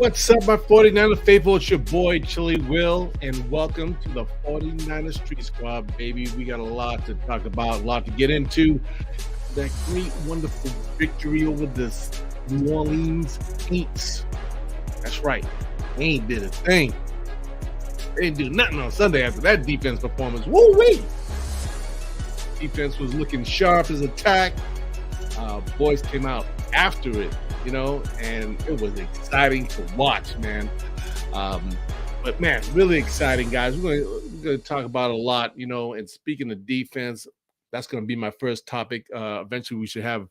What's up, my 49er faithful? It's your boy, Chili Will, and welcome to the 49er Street Squad, baby. We got a lot to talk about, a lot to get into. That great, wonderful victory over the New Orleans Saints. That's right. They ain't did a thing. They didn't do nothing on Sunday after that defense performance. Woo-wee! Defense was looking sharp as attack. Boys came out after it, and it was exciting to watch, man. But man, really exciting, guys. We're going to talk about a lot, and speaking of defense, that's going to be my first topic. Eventually we should have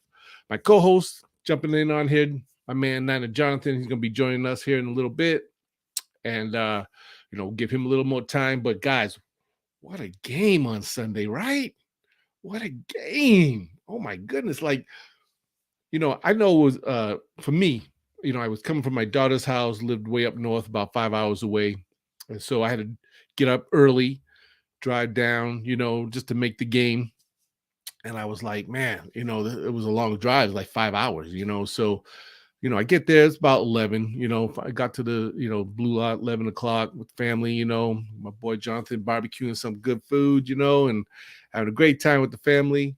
my co-host jumping in on here, my man Niner Jonathan. He's going to be joining us here in a little bit, and give him a little more time. But guys, what a game on Sunday, right? What a game. Oh my goodness. I know it was for me, I was coming from my daughter's house, lived way up north, about 5 hours away. And so I had to get up early, drive down, just to make the game. And I was like, man, it was a long drive, like 5 hours, So, I get there, it's about 11, I got to the, blue lot, 11 o'clock with family, my boy Jonathan barbecuing some good food, and having a great time with the family.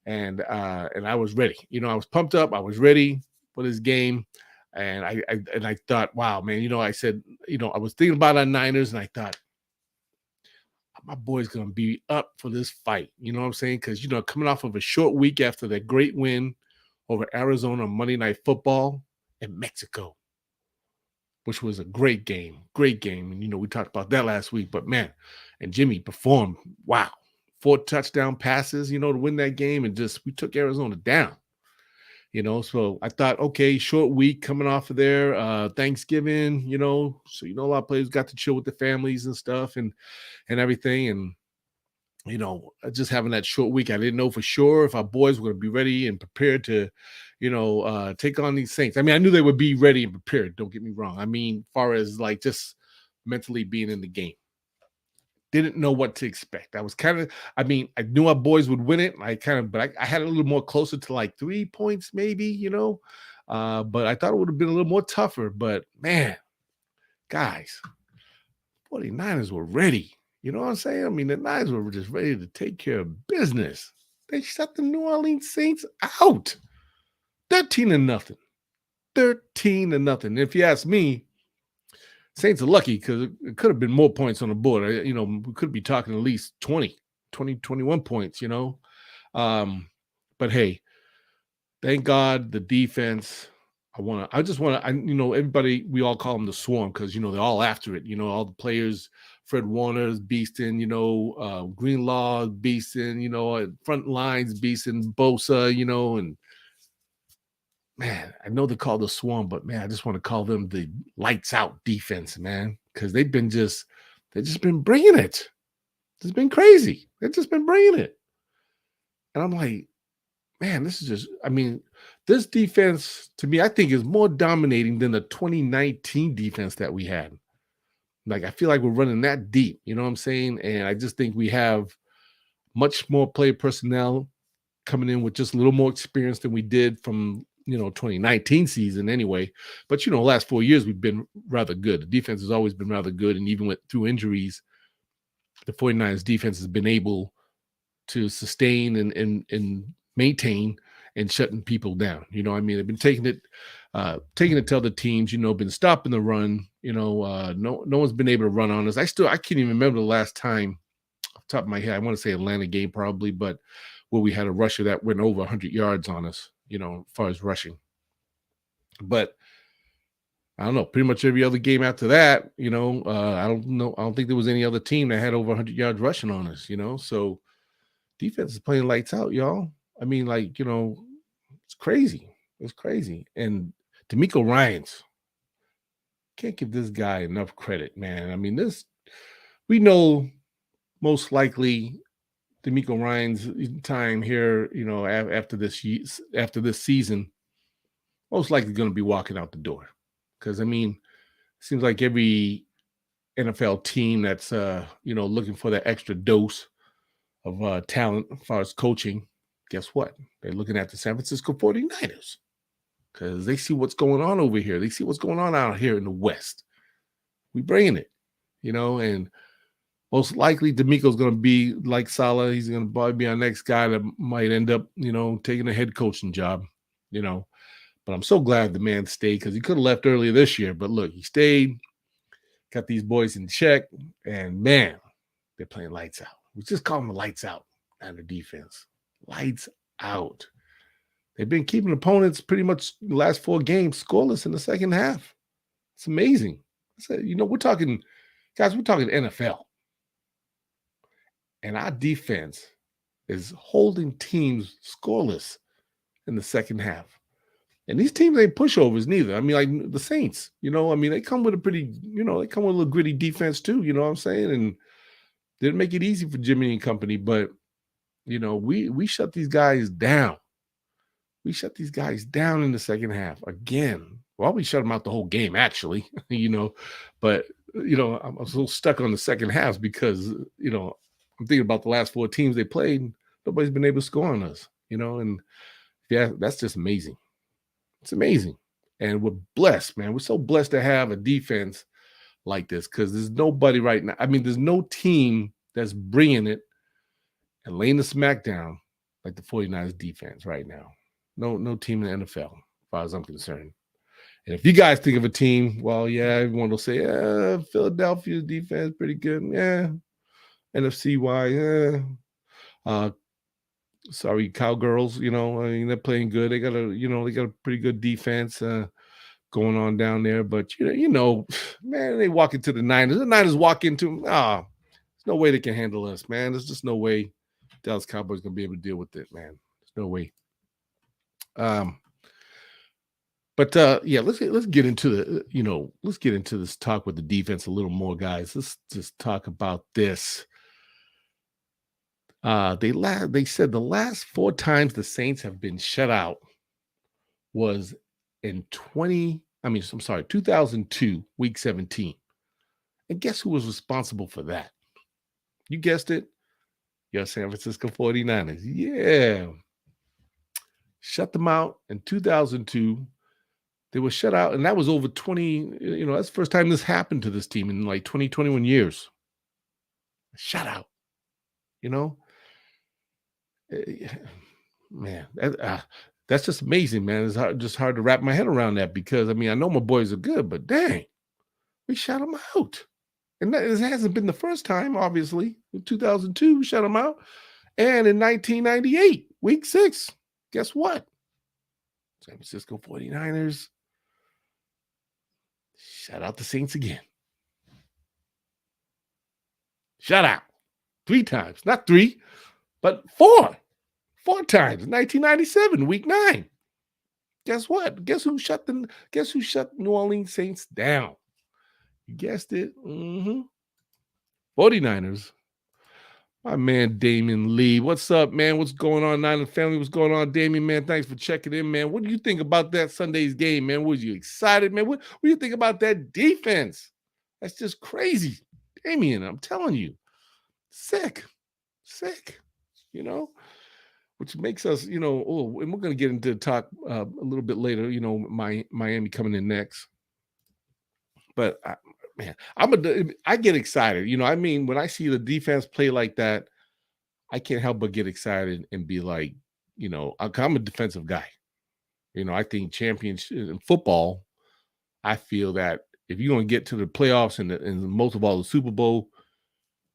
And I was ready. I was pumped up. I was ready for this game. And I thought, wow, man, I said, I was thinking about our Niners, and I thought, my boy's going to be up for this fight. You know what I'm saying? Because, coming off of a short week after that great win over Arizona on Monday Night Football in Mexico, which was a great game. And, we talked about that last week. But, man, and Jimmy performed, wow. 4 touchdown passes, to win that game, and we took Arizona down, So I thought, okay, short week coming off of there, Thanksgiving, so a lot of players got to chill with the families and stuff and everything, and just having that short week, I didn't know for sure if our boys were going to be ready and prepared to, take on these Saints. I mean, I knew they would be ready and prepared. Don't get me wrong. I mean, as far as just mentally being in the game. Didn't know what to expect. I was I knew our boys would win it. But I had a little more closer to like 3 points, maybe, but I thought it would have been a little more tougher. But man, guys, 49ers were ready. You know what I'm saying? I mean, the Niners were just ready to take care of business. They shut the New Orleans Saints out. 13-0. 13-0. If you ask me, Saints are lucky because it could have been more points on the board. We could be talking at least 20, 21 points, But hey, thank God the defense. Everybody, we all call them the Swarm because, they're all after it. All the players, Fred Warner's beasting, Greenlaw beasting, front lines beasting, Bosa, and man, I know they call the Swarm, but man, I just want to call them the lights out defense, man, because they've just been bringing it. It's been crazy. They've just been bringing it. And I'm like, man, this defense to me, I think is more dominating than the 2019 defense that we had. Like, I feel like we're running that deep, you know what I'm saying? And I just think we have much more player personnel coming in with just a little more experience than we did from 2019 season anyway. But, the last 4 years, we've been rather good. The defense has always been rather good. And even through injuries, the 49ers defense has been able to sustain and maintain and shutting people down. They've been taking it to other teams, been stopping the run. No one's been able to run on us. I can't even remember the last time off the top of my head. I want to say Atlanta game probably, but where we had a rusher that went over 100 yards on us, as far as rushing. But I don't know, pretty much every other game after that, I don't know. I don't think there was any other team that had over 100 yards rushing on us, So defense is playing lights out, y'all. It's crazy. It's crazy. And DeMeco Ryans, can't give this guy enough credit, man. We know most likely DeMeco Ryans' time here, after this season, most likely going to be walking out the door. Because, it seems like every NFL team that's, looking for that extra dose of talent as far as coaching, guess what? They're looking at the San Francisco 49ers. because they see what's going on over here. They see what's going on out here in the West. We bringing it, and most likely D'Amico's going to be like Salah. He's going to probably be our next guy that might end up, taking a head coaching job, But I'm so glad the man stayed because he could have left earlier this year. But look, he stayed, got these boys in check, and man, they're playing lights out. We just call them the lights out on the defense. Lights out. They've been keeping opponents pretty much the last 4 games scoreless in the second half. It's amazing. We're talking NFL. And our defense is holding teams scoreless in the second half. And these teams ain't pushovers neither. I mean, like the Saints, they come with a pretty, they come with a little gritty defense too, you know what I'm saying? And didn't make it easy for Jimmy and company, but, we shut these guys down. We shut these guys down in the second half again. Well, we shut them out the whole game, actually, but, I'm so stuck on the second half because, I'm thinking about the last 4 teams they played. Nobody's been able to score on us, and yeah, that's just amazing. It's amazing. And we're blessed, man. We're so blessed to have a defense like this because there's nobody right now. I mean, there's no team that's bringing it and laying the smackdown like the 49ers defense right now. No team in the NFL, as far as I'm concerned. And if you guys think of a team, well, yeah, everyone will say, Philadelphia's defense pretty good. Yeah. NFC-wise, sorry, Cowgirls, they're playing good. They got a pretty good defense going on down there. But, man, they walk into the Niners. The Niners walk into them. There's no way they can handle us, man. There's just no way Dallas Cowboys going to be able to deal with it, man. There's no way. But let's get into this talk with the defense a little more, guys. Let's just talk about this. They said the last 4 times the Saints have been shut out was in 2002, week 17. And guess who was responsible for that? You guessed it. Your San Francisco 49ers. Yeah. Shut them out in 2002. They were shut out, and that was over 20, that's the first time this happened to this team in like 20, 21 years. Shut out, Man, that's just amazing, man. It's just hard to wrap my head around that because, I know my boys are good, but dang, we shut them out. And it hasn't been the first time, obviously. In 2002, we shut them out. And in 1998, week 6, guess what? San Francisco 49ers shut out the Saints again. Shut out 3 times, not 3, but 4 times. 1997, week 9. Guess what? Guess who shut New Orleans Saints down? You guessed it. 49ers. My man Damon Lee. What's up, man? What's going on, Niner family? What's going on, Damien, man? Thanks for checking in, man. What do you think about that Sunday's game, man? Was you excited, man? What do you think about that defense? That's just crazy. Damien, I'm telling you. Sick. Which makes us, and we're going to get into the talk a little bit later, Miami coming in next. But man, I get excited. When I see the defense play like that, I can't help but get excited and be like, I'm a defensive guy. I think championship in football, I feel that if you're going to get to the playoffs and most of all the Super Bowl,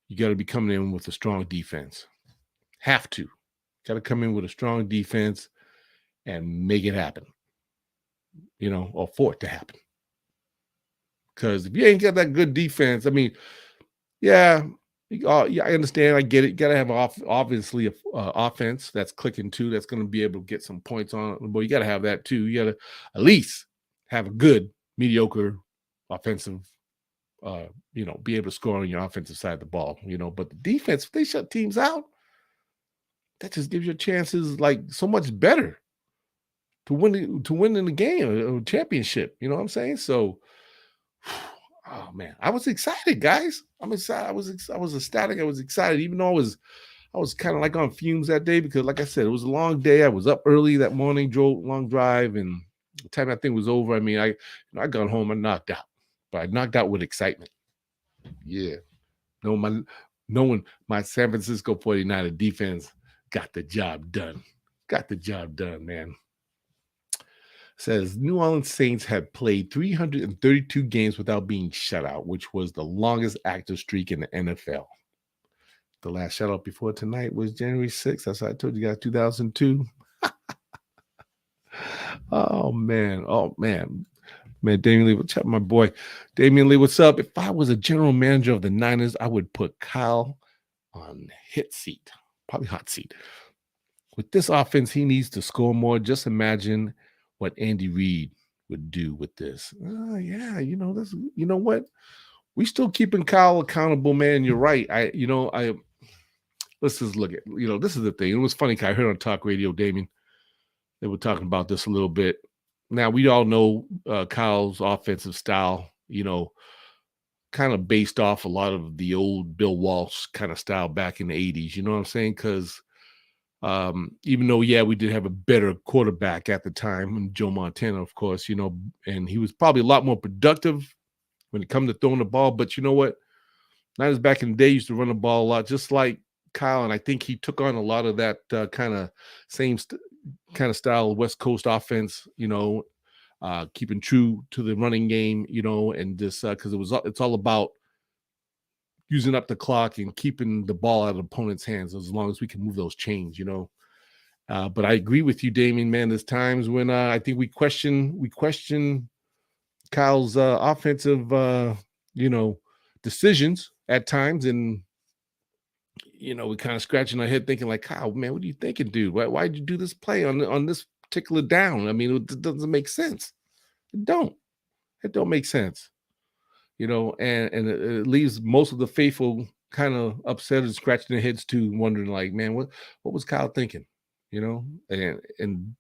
you got to be coming in with a strong defense. Have to. Got to come in with a strong defense and make it happen, or for it to happen. Because if you ain't got that good defense, I understand. I get it. You got to have obviously an offense that's clicking too. That's going to be able to get some points on it. But you got to have that too. You got to at least have a good, mediocre offensive, be able to score on your offensive side of the ball. But the defense, if they shut teams out, that just gives your chances like so much better to win in the game, a championship. You know what I'm saying? So. Oh man, I was excited, guys. I'm excited. I was ecstatic. I was excited, even though I was kind of like on fumes that day because, like I said, it was a long day. I was up early that morning, drove long drive, and the time that thing was over, I mean, I got home and knocked out, but I knocked out with excitement. Yeah. Knowing my San Francisco 49er defense got the job done. Got the job done, man. Says New Orleans Saints had played 332 games without being shut out, which was the longest active streak in the NFL. The last shutout before tonight was January 6th. That's what I told you guys, 2002. Oh, man. Man, Damian Lee, what's up, my boy? Damian Lee, what's up? If I was a general manager of the Niners, I would put Kyle on hit seat, probably hot seat. With this offense, he needs to score more. Just imagine what Andy Reid would do with this. Yeah, this. You know what? We still keeping Kyle accountable, man. You're right. Let's just look at. This is the thing. It was funny. I heard on talk radio, Damien. They were talking about this a little bit. Now we all know Kyle's offensive style. Kind of based off a lot of the old Bill Walsh kind of style back in the 80s. You know what I'm saying? Because even though, we did have a better quarterback at the time, and Joe Montana, of course, and he was probably a lot more productive when it comes to throwing the ball. But you know what? Niners back in the day used to run the ball a lot, just like Kyle. And I think he took on a lot of that kind of same kind of style West Coast offense, keeping true to the running game, and this because it's all about using up the clock and keeping the ball out of opponent's hands as long as we can move those chains, But I agree with you, Damien, man. There's times when I think we question Kyle's offensive, decisions at times, and we're kind of scratching our head thinking like, Kyle, man, what are you thinking, dude? Why'd you do this play on this particular down? I mean, it doesn't make sense. It don't make sense. And it leaves most of the faithful kind of upset and scratching their heads too, wondering like, man, what was Kyle thinking? And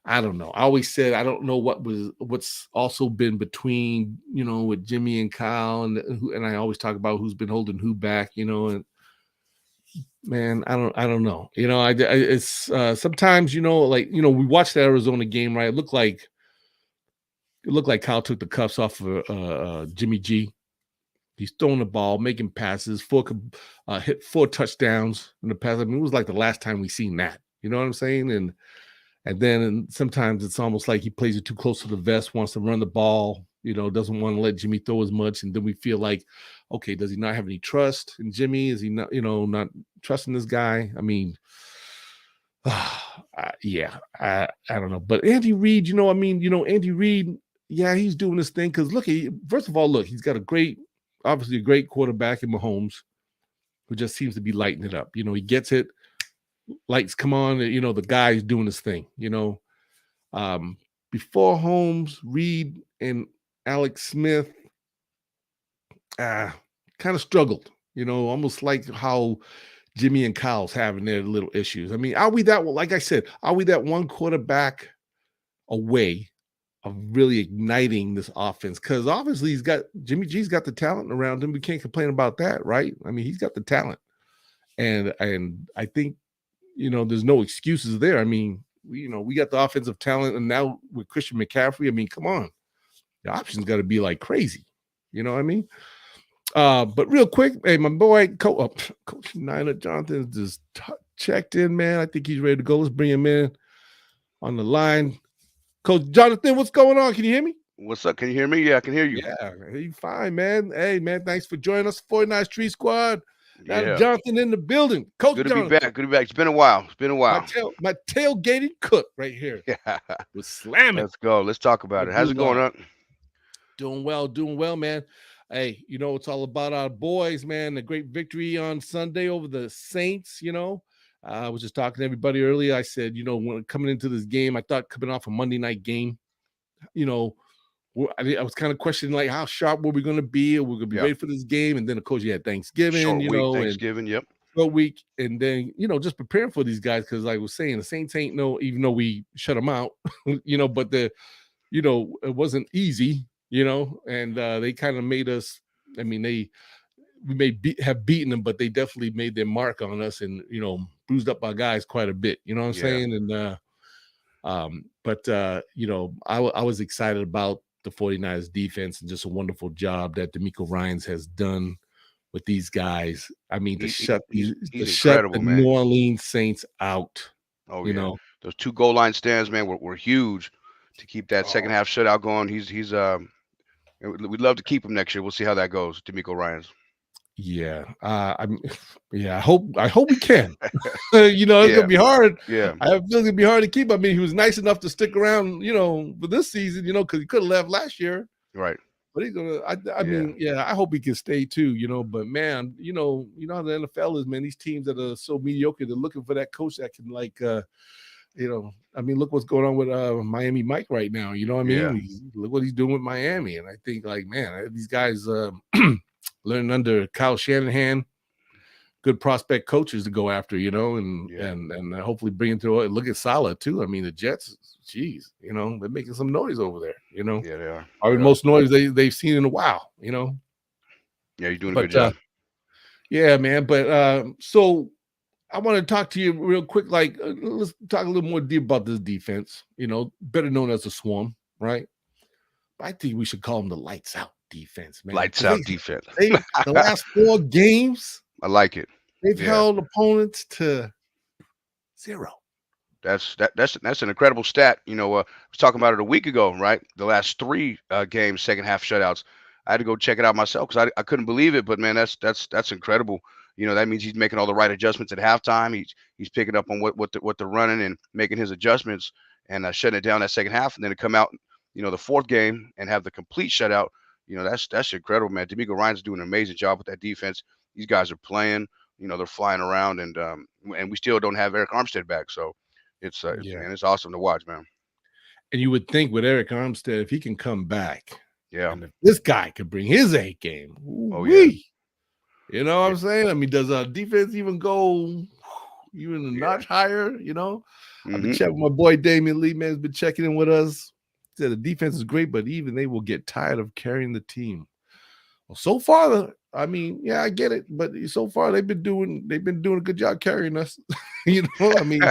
I don't know. I always said I don't know what's also been between with Jimmy and Kyle, and I always talk about who's been holding who back, and man, I don't know. It's sometimes we watched the Arizona game, right? It looked like Kyle took the cuffs off of Jimmy G. He's throwing the ball, making passes, hit 4 touchdowns in the past. I mean, it was like the last time we seen that. You know what I'm saying? And then sometimes it's almost like he plays it too close to the vest, wants to run the ball, doesn't want to let Jimmy throw as much. And then we feel like, okay, does he not have any trust in Jimmy? Is he not, not trusting this guy? I mean, I don't know. But Andy Reid, Andy Reid, he's doing this thing because first of all, he's got obviously a great quarterback in Mahomes, who just seems to be lighting it up. He gets it, lights come on, the guy's doing his thing. Before Holmes, Reid, and Alex Smith kind of struggled, almost like how Jimmy and Kyle's having their little issues. I mean, like I said, are we that one quarterback away of really igniting this offense? Because obviously Jimmy G's got the talent around him. We can't complain about that, right? I mean, he's got the talent. And I think, there's no excuses there. I mean, we got the offensive talent, and now with Christian McCaffrey, I mean, come on. The options got to be like crazy. You know what I mean? But real quick, hey, my boy, Coach Niner Jonathan just checked in, man. I think he's ready to go. Let's bring him in on the line. Coach Jonathan, what's going on? Can you hear me? What's up? Can you hear me? Yeah, I can hear you. Yeah, you fine, man. Hey, man, thanks for joining us, 49 Street Squad. Yeah. Jonathan in the building. Coach Good to Jonathan. be back. Good to be back. It's been a while. My tailgating cook right here. Yeah. Was slamming. Let's go. Let's talk about it. How's it going on? Doing well, man. Hey, it's all about our boys, man. The great victory on Sunday over the Saints, I was just talking to everybody earlier. I said, when coming into this game, I thought coming off a Monday night game, I was kind of questioning like how sharp were we going to be, or we're going to be ready for this game. And then of course you had Thanksgiving, Thanksgiving, short week, and then just preparing for these guys, because like I was saying, the Saints ain't even though we shut them out, but it wasn't easy, and they kind of made us. I mean, we may have beaten them, but they definitely made their mark on us, and bruised up our guys quite a bit. You know what I'm saying? And But I was excited about the 49ers defense and just a wonderful job that D'Amico Ryans has done with these guys. I mean, to He's shut the incredible, man. New Orleans Saints out. Oh You yeah, know, those 2 goal line stands, man, were huge to keep that second oh, half shutout going. We'd love to keep him next year. We'll see how that goes. D'Amico Ryans. yeah. Yeah. I hope we can. It's Yeah, gonna be hard. yeah, I feel it's gonna be hard to keep. I mean, he was nice enough to stick around, for this season, because he could have left last year. right. But he's gonna. I Yeah, mean, yeah. I hope he can stay too. But man, how the NFL is, man. These teams that are so mediocre, they're looking for that coach that can I mean, look what's going on with Miami Mike right now. You know what I yeah, mean? Look what he's doing with Miami, and I think like, man, these guys learning under Kyle Shanahan, good prospect coaches to go after. And yeah, and hopefully bring it to look at Salah too. I mean, the Jets, geez, they're making some noise over there. yeah. They are. Probably They the are. most noise they've seen in a while. Yeah, you're doing a good But job. yeah, man. But so I want to talk to you real quick. Like, let's talk a little more deep about this defense. Better known as the Swarm, right? I think we should call them the Lights Out defense, man. Lights Because out defense. they the last 4 games I like it. they've Yeah. held opponents to 0. That's an incredible stat. I was talking about it a week ago, right? The last 3 games, second half shutouts. I had to go check it out myself because I couldn't believe it. But man, that's incredible. That means he's making all the right adjustments at halftime. He's picking up on what they're running and making his adjustments and shutting it down that second half, and then to come out, the fourth game and have the complete shutout. That's incredible, man. D'Amico Ryan's doing an amazing job with that defense. These guys are playing. They're flying around, and we still don't have Eric Armstead back, so. Yeah. It's awesome to watch, man. And you would think with Eric Armstead, if he can come back, Yeah. and if this guy could bring his A game, Oh yeah. You know what I'm saying? I mean, does defense even go even a notch higher? I've been checking with my boy Damian Lee, man, has been checking in with us. Said the defense is great, but even they will get tired of carrying the team. Well, so far, I mean, yeah, I get it, but so far they've been doing a good job carrying us. I mean,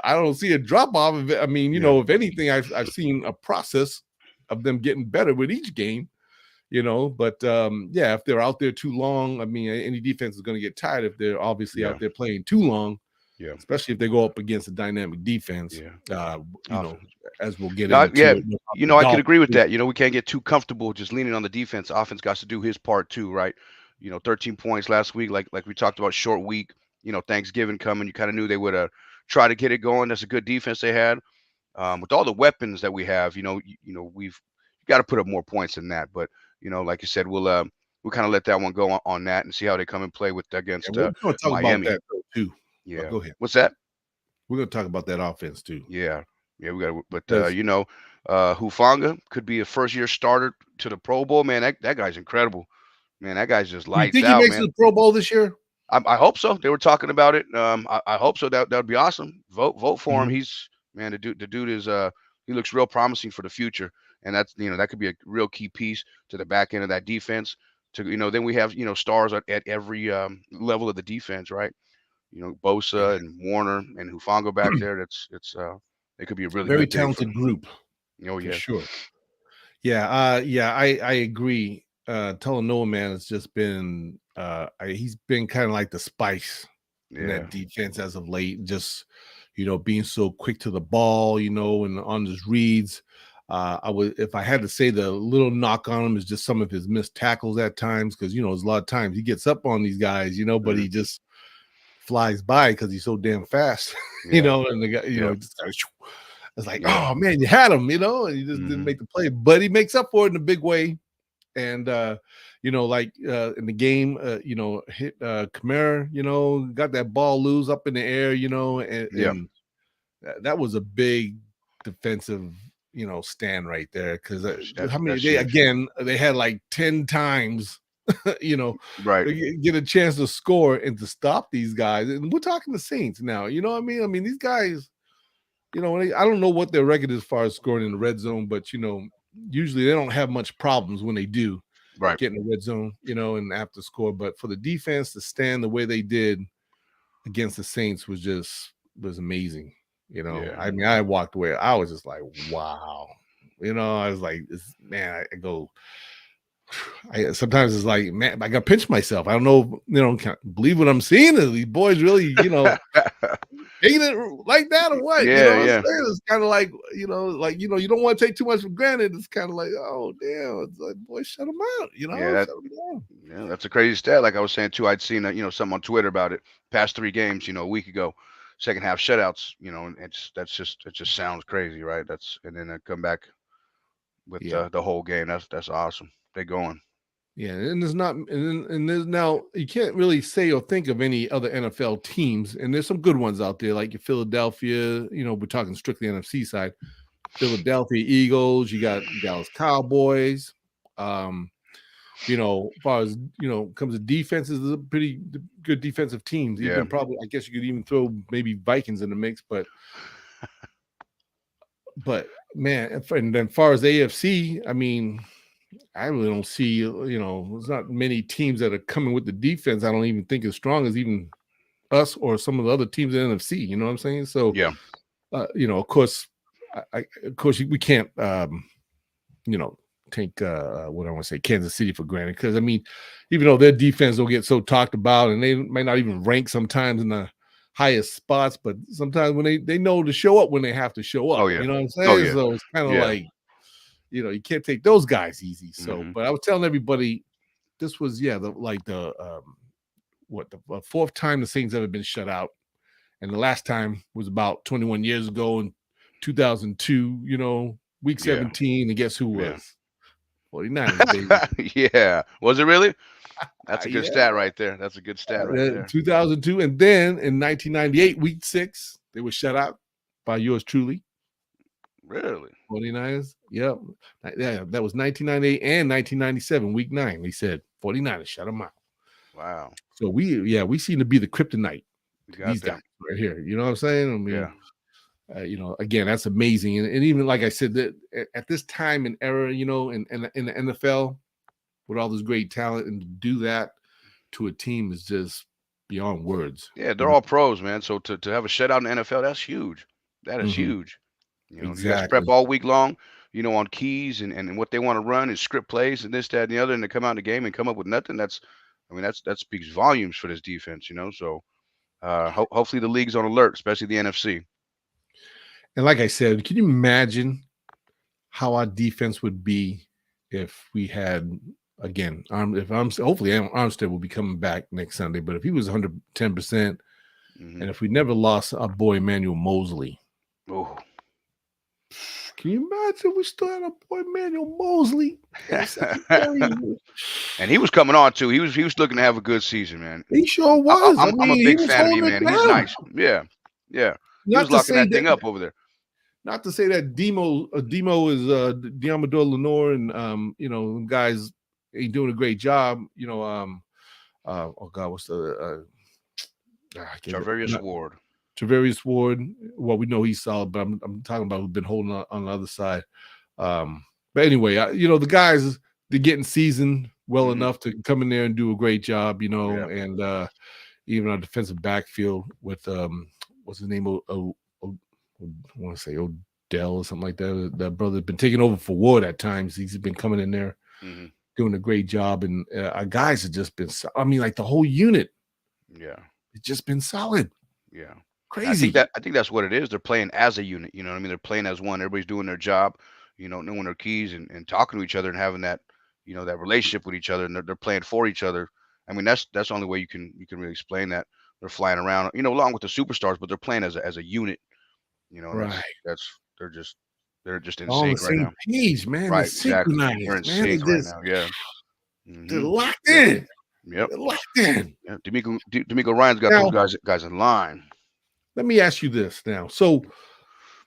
I don't see a drop off of it. I mean, if anything, I've seen a process of them getting better with each game. But yeah, if they're out there too long, I mean, any defense is going to get tired if they're obviously out there playing too long. Yeah. Especially if they go up against a dynamic defense. Yeah. As we'll get into. Yeah. I could agree with that. We can't get too comfortable just leaning on the defense. Offense got to do his part too, right? 13 points last week, like we talked about, short week. Thanksgiving coming, you kind of knew they would try to get it going. That's a good defense they had. With all the weapons that we have, we've got to put up more points than that. But like you said, we'll kind of let that one go on that and see how they come and play against we're going to talk Miami. about that though, too. Yeah, go ahead. What's that? We're going to talk about that offense too. Yeah, we got. But Hufanga could be a first-year starter to the Pro Bowl. Man, that guy's incredible. Man, that guy's just lights out. You think he makes the Pro Bowl this year? I hope so. They were talking about it. I hope so. That would be awesome. Vote for him. The dude is he looks real promising for the future, and that's that could be a real key piece to the back end of that defense. Then we have stars at every level of the defense, right? Bosa and Warner and Hufanga back there. It could be a really very good talented group. Oh yeah, for sure. Yeah, I agree. Talanoa, man, has just been he's been kind of like the spice in that defense as of late. Just being so quick to the ball, and on his reads. If I had to say, the little knock on him is just some of his missed tackles at times, because there's a lot of times he gets up on these guys, but he just flies by because he's so damn fast, and the guy, just it's like, oh man, you had him, and he just didn't make the play, but he makes up for it in a big way. And like in the game, hit Kamara, got that ball loose up in the air, and that was a big defensive stand right there, because how many they had like 10 times right, to get a chance to score and to stop these guys. And we're talking the Saints now, you know what I mean? I mean, these guys, I don't know what their record is as far as scoring in the red zone, but usually they don't have much problems when they do get in the red zone, and after score. But for the defense to stand the way they did against the Saints was amazing. You know, Yeah. I mean, I walked away. I was just like, wow. You know, I was like, man, I go. Sometimes it's like, man, I got to pinch myself. I don't know, can't believe what I'm seeing. Are these boys really, taking it like that or what? You know Yeah, what I'm yeah. saying? It's kind of like, you don't want to take too much for granted. It's kind of like, oh, damn. It's like, boy, shut them out, Yeah, shut them down. yeah, that's a crazy stat. Like I was saying too, I'd seen something on Twitter about it. Past 3 games, a week ago, second half shutouts. And it just sounds crazy, right? And then I come back with Yeah. the whole game. That's awesome. They're going. Yeah. And there's not, and there's now, you can't really say or think of any other NFL teams. And there's some good ones out there, like your Philadelphia, we're talking strictly NFC side. Philadelphia Eagles, you got Dallas Cowboys. As far as comes to defenses, there's a pretty good defensive teams. Yeah. Even probably, I guess you could even throw maybe Vikings in the mix, but man, and then as far as AFC, I mean, I really don't see, there's not many teams that are coming with the defense. I don't even think as strong as even us or some of the other teams in NFC. You know what I'm saying? So, Yeah. of course, we can't, take what I want to say, Kansas City for granted, because I mean, even though their defense don't get so talked about, and they might not even rank sometimes in the highest spots, but sometimes when they know to show up when they have to show up. Oh yeah. You know what I'm saying? Oh yeah. So it's kind of Yeah. like, you can't take those guys easy. So, Mhm. but I was telling everybody, this was the fourth time the Saints ever been shut out, and the last time was about 21 years ago in 2002. Week 17, and guess who was? 49ers, baby. Yeah. Was it really? That's a good Yeah. stat right there. That's a good stat right there. 2002, and then in 1998, week 6, they were shut out by yours truly. Really? 49ers. Yep. Yeah, that was 1998 and 1997, week 9. They said 49ers shut them out. Wow. So we seem to be the kryptonite to these there. guys right here. You know what I'm saying? I mean, Yeah. Again, that's amazing. And even like I said, that at this time and era, in the NFL, with all this great talent, and to do that to a team is just beyond words. Yeah, they're all pros, man. So to have a shutout in the NFL, that's huge. That is Mhm. huge. You guys prep Exactly. all week long, on keys and what they want to run and script plays and this, that, and the other, and to come out in the game and come up with nothing. That speaks volumes for this defense. So hopefully the league's on alert, especially the NFC. And like I said, can you imagine how our defense would be if we had, again, hopefully Armstead will be coming back next Sunday, but if he was 110%, and if we never lost our boy Emmanuel Mosley. Oh. Can you imagine we still had a boy Emmanuel Mosley? And he was coming on too. He was looking to have a good season, man. He sure was. I'm a big fan of him, man. He's nice. Yeah. Yeah. He was locking that thing up over there. Not to say that Demo is Diamador Lenore and guys ain't doing a great job. Oh God, what's the Charvarius Ward. Charvarius Ward. Well, we know he's solid, but I'm talking about who's been holding on the other side. But anyway, the guys, they're getting seasoned well enough to come in there and do a great job, and even our defensive backfield with what's his name? I want to say Odell or something like that. That brother's been taking over for Ward at times. He's been coming in there, doing a great job, and our guys have just been. I mean, like the whole unit. Yeah, it's just been solid. Yeah, crazy. I think that's what it is. They're playing as a unit. You know what I mean? They're playing as one. Everybody's doing their job. Knowing their keys and talking to each other and having that that relationship with each other. And they're playing for each other. I mean, that's the only way you can really explain that. They're flying around, along with the superstars, but they're playing as a unit. Right. They're just in all on the sync right same now. page, man. Right, They're exactly. synchronized, They're in man. sync right now. Yeah. They're locked in. Yep. They're locked in. Yeah. D'Amico Ryan's got those guys in line. Let me ask you this now. So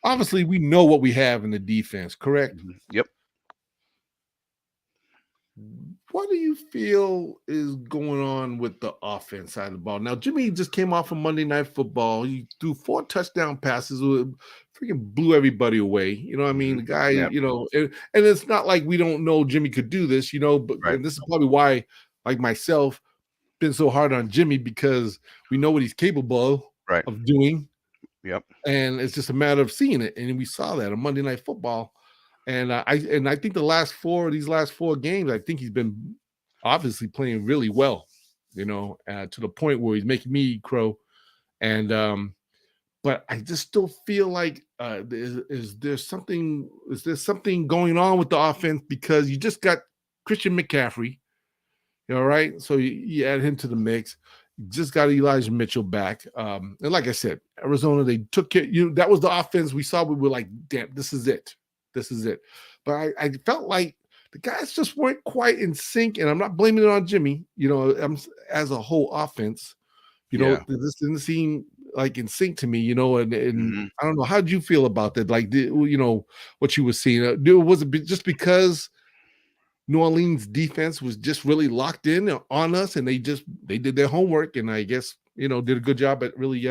obviously we know what we have in the defense, correct? Yep. What do you feel is going on with the offense side of the ball? Now, Jimmy just came off of Monday Night Football. He threw 4 touchdown passes, freaking blew everybody away. You know what I mean? The guy, and it's not like we don't know Jimmy could do this, but and this is probably why, like myself, been so hard on Jimmy, because we know what he's capable of doing. Yep. and it's just a matter of seeing it. And we saw that on Monday Night Football, and I think the last four games, I think he's been obviously playing really well, to the point where he's making me eat crow. And but I just still feel like is there something going on with the offense, because you just got Christian McCaffrey, all right, so you add him to the mix. You just got Elijah Mitchell back, and like I said, Arizona, they took care. That was the offense we saw. We were like, damn, this is it, But I felt like the guys just weren't quite in sync, and I'm not blaming it on Jimmy. As a whole offense, Yeah. this didn't seem like in sync to me, and Hmm. I don't know, how did you feel about that? Like, what you were seeing? Was it just because New Orleans defense was just really locked in on us, and they did their homework, and I guess did a good job at really,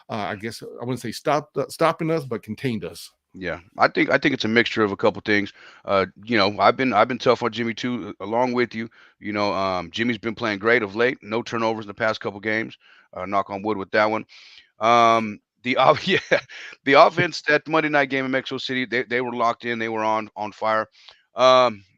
I guess I wouldn't say stopping us, but contained us. Yeah, I think it's a mixture of a couple things. I've been tough on Jimmy too, along with you. Jimmy's been playing great of late. No turnovers in the past couple games. Knock on wood with that one. Yeah, the offense that Monday night game in Mexico City, they were locked in. They were on fire.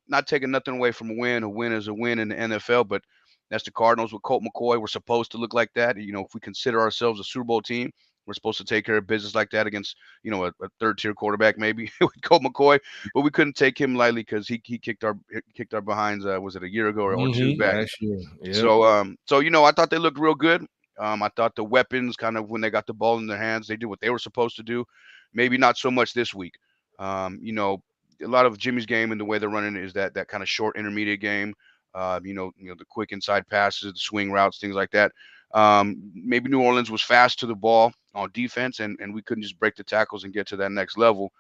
Not taking nothing away from a win. A win is a win in the NFL, but that's the Cardinals with Colt McCoy. We're supposed to look like that. If we consider ourselves a Super Bowl team, we're supposed to take care of business like that against a third tier quarterback maybe with Colt McCoy. But we couldn't take him lightly because he kicked our behinds. Was it a year ago or two back? Last year, yeah. So I thought they looked real good. I thought the weapons, kind of when they got the ball in their hands, they did what they were supposed to do. Maybe not so much this week. A lot of Jimmy's game and the way they're running is that kind of short intermediate game. The quick inside passes, the swing routes, things like that. Maybe New Orleans was fast to the ball on defense, and we couldn't just break the tackles and get to that next level.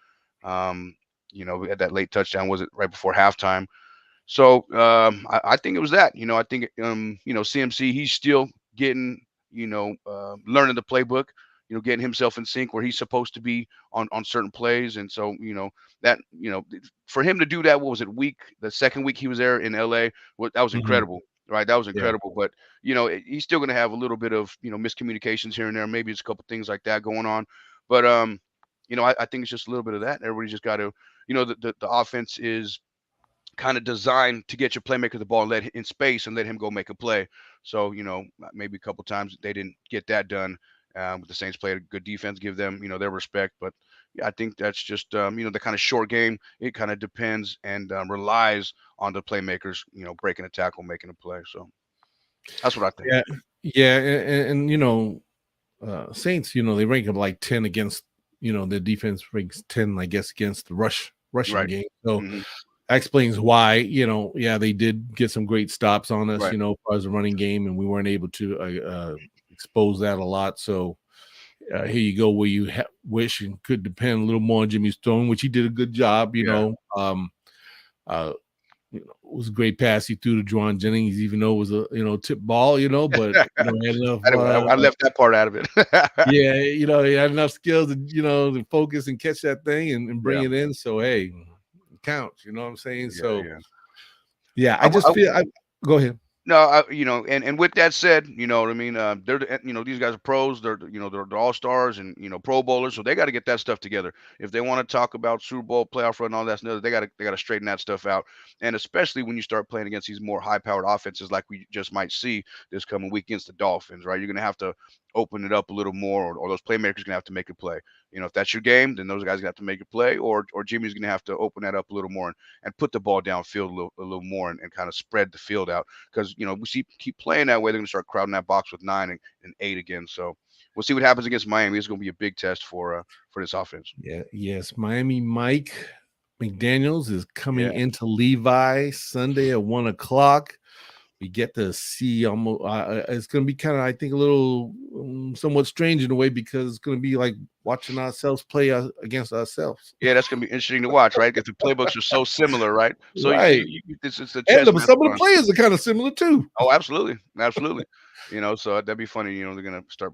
We had that late touchdown, was it right before halftime? So I think it was that. I think CMC, he's still getting learning the playbook. Getting himself in sync where he's supposed to be on certain plays, and so that for him to do that, what was it, the second week he was there in LA, that was Mhm. incredible, right? That was Yeah. incredible. But he's still going to have a little bit of miscommunications here and there. Maybe it's a couple things like that going on, but I think it's just a little bit of that. Everybody just got to the offense is kind of designed to get your playmaker the ball and in space and let him go make a play. So maybe a couple times they didn't get that done. But the Saints played a good defense, give them their respect. But yeah, I think that's just the kind of short game. It kind of depends and relies on the playmakers, breaking a tackle, making a play. So that's what I think. Yeah, yeah, and Saints, they rank them like 10 against, their defense ranks 10, I guess, against the rushing Right. game. So Hmm. that explains why, yeah, they did get some great stops on us, Right. as far as the running game, and we weren't able to expose that a lot. So here you go, where you wish and could depend a little more on Jimmy Stone, which he did a good job, Yeah. uh, it was a great pass he threw to Juwan Jennings, even though it was a tip ball, but he had enough. I left that part out of it. Yeah, he had enough skills to to focus and catch that thing and bring Yeah. it in. So hey, it counts. You know what I'm saying? Yeah. So Yeah. yeah, I, I just I, feel. Go ahead. No, and with that said, you know what I mean. These guys are pros. They're all stars and Pro Bowlers, so they got to get that stuff together. If they want to talk about Super Bowl playoff run and all that stuff, they got to straighten that stuff out. And especially when you start playing against these more high powered offenses, like we just might see this coming week against the Dolphins, right? You're gonna have to open it up a little more, or those playmakers gonna have to make a play. If that's your game, then those guys gonna have to make a play, or Jimmy's gonna have to open that up a little more and put the ball downfield a little more and kind of spread the field out because we keep playing that way. They're going to start crowding that box with 9 and 8 again. So we'll see what happens against Miami. It's going to be a big test for this offense. Yeah. Yes. Miami Mike McDaniels is coming Yeah, into Levi Sunday at 1 o'clock. We get to see almost. It's going to be kind of, I think, a little somewhat strange in a way, because it's going to be like watching ourselves play against ourselves. yeah, that's going to be interesting to watch, right? Because the playbooks are so similar, right? So Right. it's a And chess match some of the going. players are kind of similar too. Oh, absolutely, absolutely. So that'd be funny. They're going to start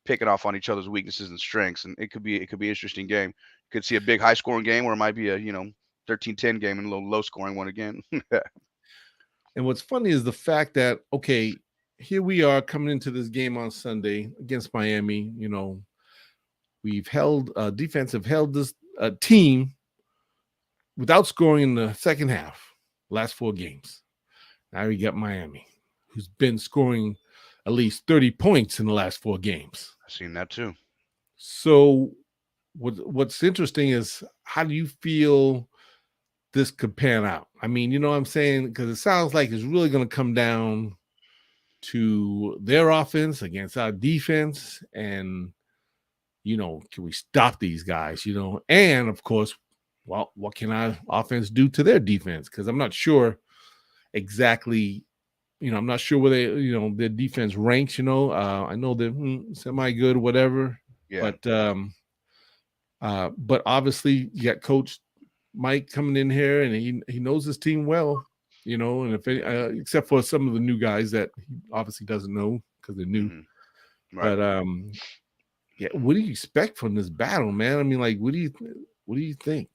picking off on each other's weaknesses and strengths, and it could be an interesting game. Could see a big high scoring game, or it might be a 13-10 game and a little low scoring one again. And what's funny is the fact that, okay, here we are coming into this game on Sunday against Miami. we've held defense have held this team without scoring in the second half, last 4 games. Now we got Miami, who's been scoring at least 30 points in the last 4 games. I've seen that too. So what's interesting is, how do you feel this could pan out? I mean, you know what I'm saying? Because it sounds like it's really going to come down to their offense against our defense. And, you know, can we stop these guys? You know, and of course, well, what can our offense do to their defense? Because I'm not sure exactly, you know, I'm not sure where they, you know, their defense ranks. You know, I know they're semi good, whatever. Yeah. But obviously you got Coach Mike coming in here, and he knows his team well, you know, and if except for some of the new guys that he obviously doesn't know because they're new. Right. But yeah, what do you expect from this battle, man? I mean, like, what do you think?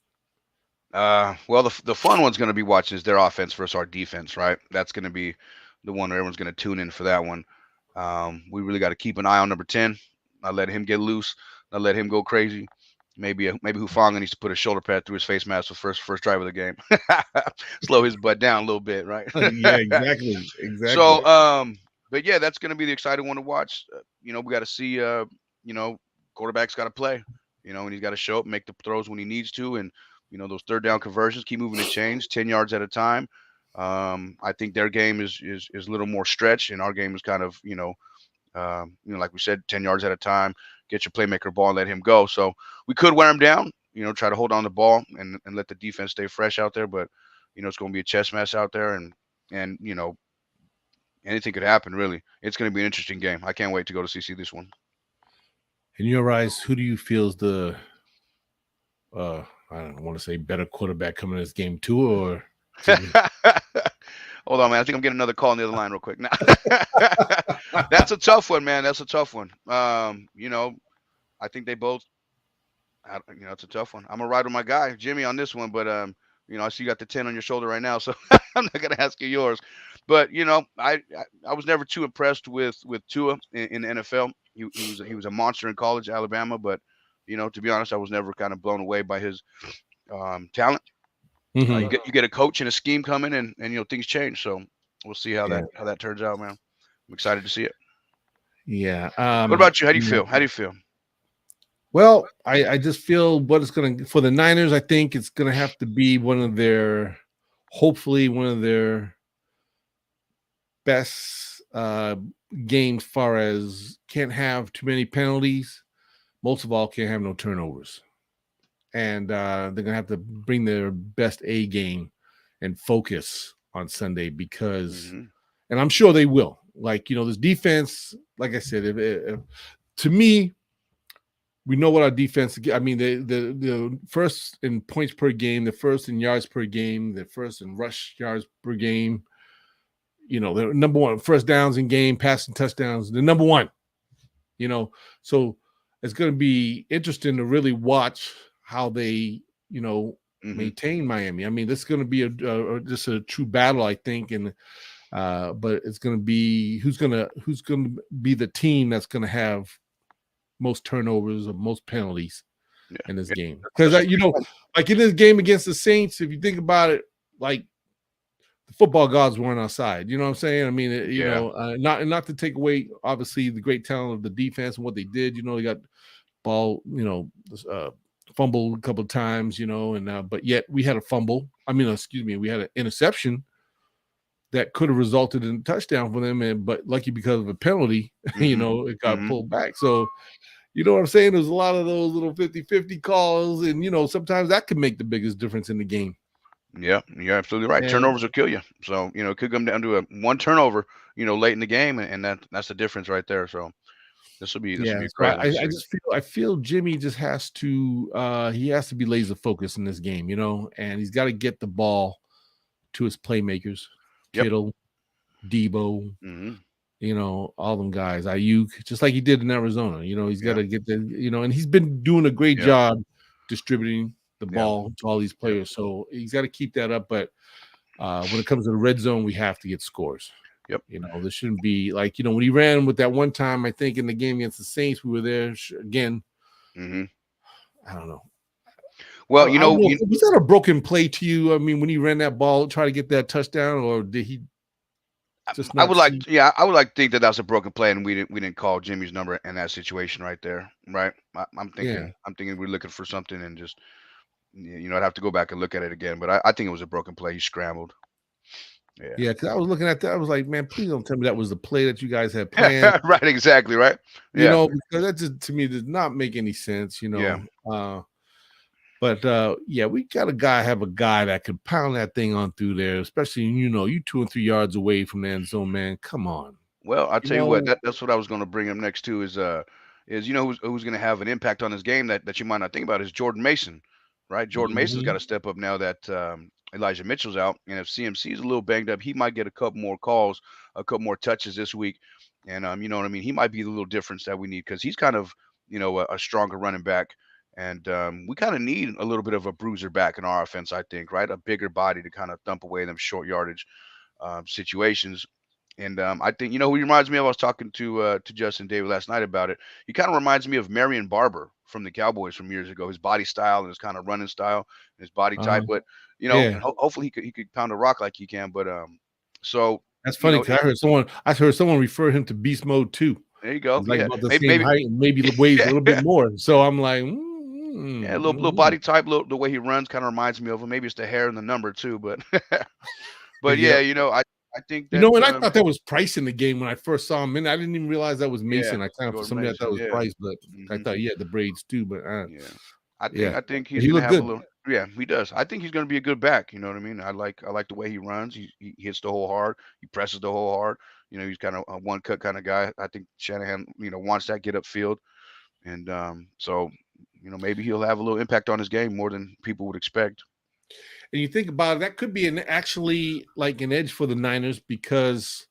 Well, the fun one's going to be watching is their offense versus our defense, right? That's going to be the one where everyone's going to tune in for that one. We really got to keep an eye on number 10. Not let him get loose. Not let him go crazy. Maybe Hufanga needs to put a shoulder pad through his face mask for first drive of the game. Slow his butt down a little bit, right? Yeah, exactly. So, but yeah, that's going to be the exciting one to watch. You know, we got to see. You know, quarterback's got to play. You know, and he's got to show up, make the throws when he needs to, and you know, those third down conversions, keep moving the chains, 10 yards at a time. I think their game is a little more stretched, and our game is kind of, you know, like we said, 10 yards at a time. Get your playmaker ball and let him go. So we could wear him down, you know, try to hold on the ball and let the defense stay fresh out there. But, you know, it's going to be a chess match out there, and you know, anything could happen, really. It's going to be an interesting game. I can't wait to go to see this one. In your eyes, who do you feel is the, I don't want to say better quarterback coming in this game, too, or? Hold on, man. I think I'm getting another call on the other line real quick. Now, that's a tough one, man. That's a tough one. You know, I think they both, you know, it's a tough one. I'm going to ride with my guy, Jimmy, on this one. But, you know, I see you got the 10 on your shoulder right now, so I'm not going to ask you yours. But, you know, I was never too impressed with Tua in the NFL. He was a monster in college, Alabama. But, you know, to be honest, I was never kind of blown away by his talent. Mm-hmm. You get a coach and a scheme coming, and you know, things change. So we'll see how that turns out, man. I'm excited to see it. Yeah. What about you? How do you feel? How do you feel? Well, I just feel what it's going to, for the Niners, I think it's going to have to be hopefully one of their best games, far as can't have too many penalties. Most of all, can't have no turnovers. And they're going to have to bring their best A game and focus on Sunday because, and I'm sure they will. Like, you know, this defense, like I said, if to me, we know what our defense. I mean, the first in points per game, the first in yards per game, the first in rush yards per game. You know, they're number one, first downs in game, passing touchdowns. They're number one. You know, so it's going to be interesting to really watch how they, you know, maintain Miami. I mean, this is going to be just a true battle, I think, and but it's going to be who's going to be the team that's going to have most turnovers or most penalties in this game. Because you know, like in this game against the Saints, if you think about it, like the football gods weren't our side. You know what I'm saying? I mean, you know, not to take away obviously the great talent of the defense and what they did. You know, they got ball, you know, fumbled a couple of times, you know, and but yet we had a fumble. I mean, excuse me, we had an interception that could have resulted in a touchdown for them, but lucky because of a penalty, you know, it got pulled back. So, you know what I'm saying? There's a lot of those little 50-50 calls, and you know, sometimes that could make the biggest difference in the game. Yeah, you're absolutely right. And turnovers will kill you. So, you know, it could come down to one turnover, you know, late in the game, and that's the difference right there. So this will be great. I feel Jimmy just has to he has to be laser focused in this game, you know, and he's got to get the ball to his playmakers, Kittle, Debo, you know, all them guys, Ayuk, just like he did in Arizona. You know, he's got to get the, you know, and he's been doing a great job distributing the ball to all these players. So he's got to keep that up. But when it comes to the red zone, we have to get scores. You know, this shouldn't be like, you know, when he ran with that one time, I think in the game against the Saints, we were there again. Mm-hmm. I don't know. Well, I don't know. Was that a broken play to you? I mean, when he ran that ball, try to get that touchdown, or did he just I not would like, see? yeah, I would like to think that that's a broken play, and we didn't call Jimmy's number in that situation right there, right? Yeah, I'm thinking we're looking for something, and just I'd have to go back and look at it again, but I think it was a broken play. He scrambled. Yeah. yeah. Because I was looking at that, I was like, man, please don't tell me that was the play that you guys had planned. Right. Exactly. Right. Yeah. Because that just to me does not make any sense. Yeah. But yeah, we got have a guy that could pound that thing on through there, especially you 2 and 3 yards away from the end zone, man. Come on, Well, I'll you tell you what, know. that's what I was going to bring him next to is who's going to have an impact on this game that you might not think about is Jordan Mason, right? Jordan Mason's got Mhm. to step up now that Elijah Mitchell's out, and if CMC is a little banged up, he might get a couple more calls, a couple more touches this week, and you know what I mean. He might be the little difference that we need because he's kind of a stronger running back, and we kind of need a little bit of a bruiser back in our offense, I think, right? A bigger body to kind of thump away them short yardage situations. And I think who he reminds me of. I was talking to Justin David last night about it. He kind of reminds me of Marion Barber from the Cowboys from years ago. His body style and his kind of running style, and his body type. Uh-huh. But Yeah, and hopefully he could pound a rock like he can. But so that's funny because I heard someone refer him to beast mode too. there you go. He's like Yeah, about the maybe same maybe height and maybe weighs a little bit yeah, more. So I'm like, yeah, a little mhm. body type, the way he runs kind of reminds me of him. Maybe it's the hair and the number too. But but yeah, Yep. I think that And I thought that was Price in the game when I first saw him, and I didn't even realize that was yeah, Mason. I kind of for Jordan some reason I thought Mason. it was Yeah. Price, but I Hmm. thought he had the braids too. But Yeah. I think yeah, I think but he's he gonna looked have a good. little. Yeah, he does. I think he's gonna be a good back. You know what I mean? I like the way he runs. He hits the hole hard. He presses the hole hard. He's kind of a one cut kind of guy. I think Shanahan wants that get upfield, and so maybe he'll have a little impact on his game more than people would expect. And you think about it, that could be actually like an edge for the Niners because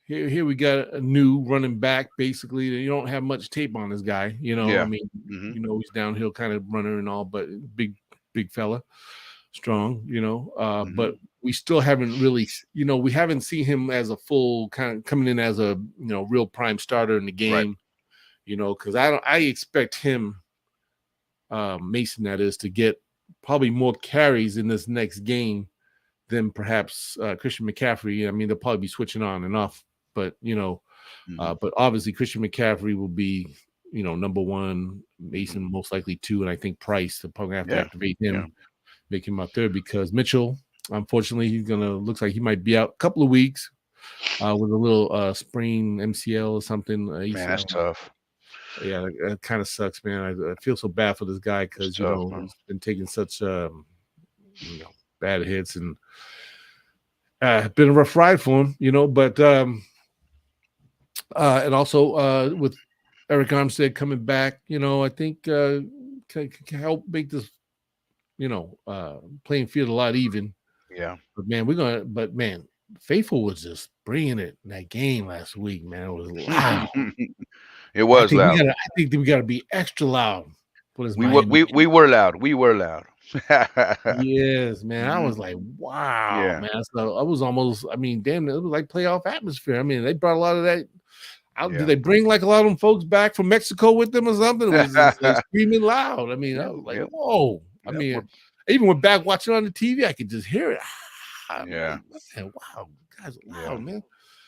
here we got a new running back. Basically, you don't have much tape on this guy. I Yeah. mean, Hmm. he's downhill kind of runner and all, but big fella, strong. Hmm. But we still haven't really, we haven't seen him as a full kind of coming in as a real prime starter in the Right. game. Because I expect him, Mason, that is, to get probably more carries in this next game than perhaps Christian McCaffrey. I mean, they'll probably be switching on and off, but Hmm. but obviously Christian McCaffrey will be number one, Hmm. Mason most likely two, and I think Price they'll probably have to Yeah. activate Yeah. him, make him my third because Mitchell, unfortunately, looks like he might be out a couple of weeks with a little sprain MCL or something. Man, that's tough. Yeah, it kind of sucks, man. I feel so bad for this guy It's because tough, man. he's been taking such bad hits and been a rough ride for him, But and also with Eric Armstead coming back, I think can help make this playing field a lot even. Yeah. But man, Faithful was just bringing it in that game last week, man. It was loud. It was loud. I think we gotta be extra loud for this We were Miami we game. we were loud. We were loud. Yes, man. I Hmm. was like, wow, Yeah. man. So I was almost, I mean, damn, it was like playoff atmosphere. I mean, they brought a lot of that out. Did Yeah. they bring like a lot of them folks back from Mexico with them or something? It was just screaming loud. I mean, I Yep. was like, Yep. whoa. I Yep. mean, I even went back watching on the TV. I could just hear it. I'm Yeah. like, man, wow, guys are Yeah. loud, man.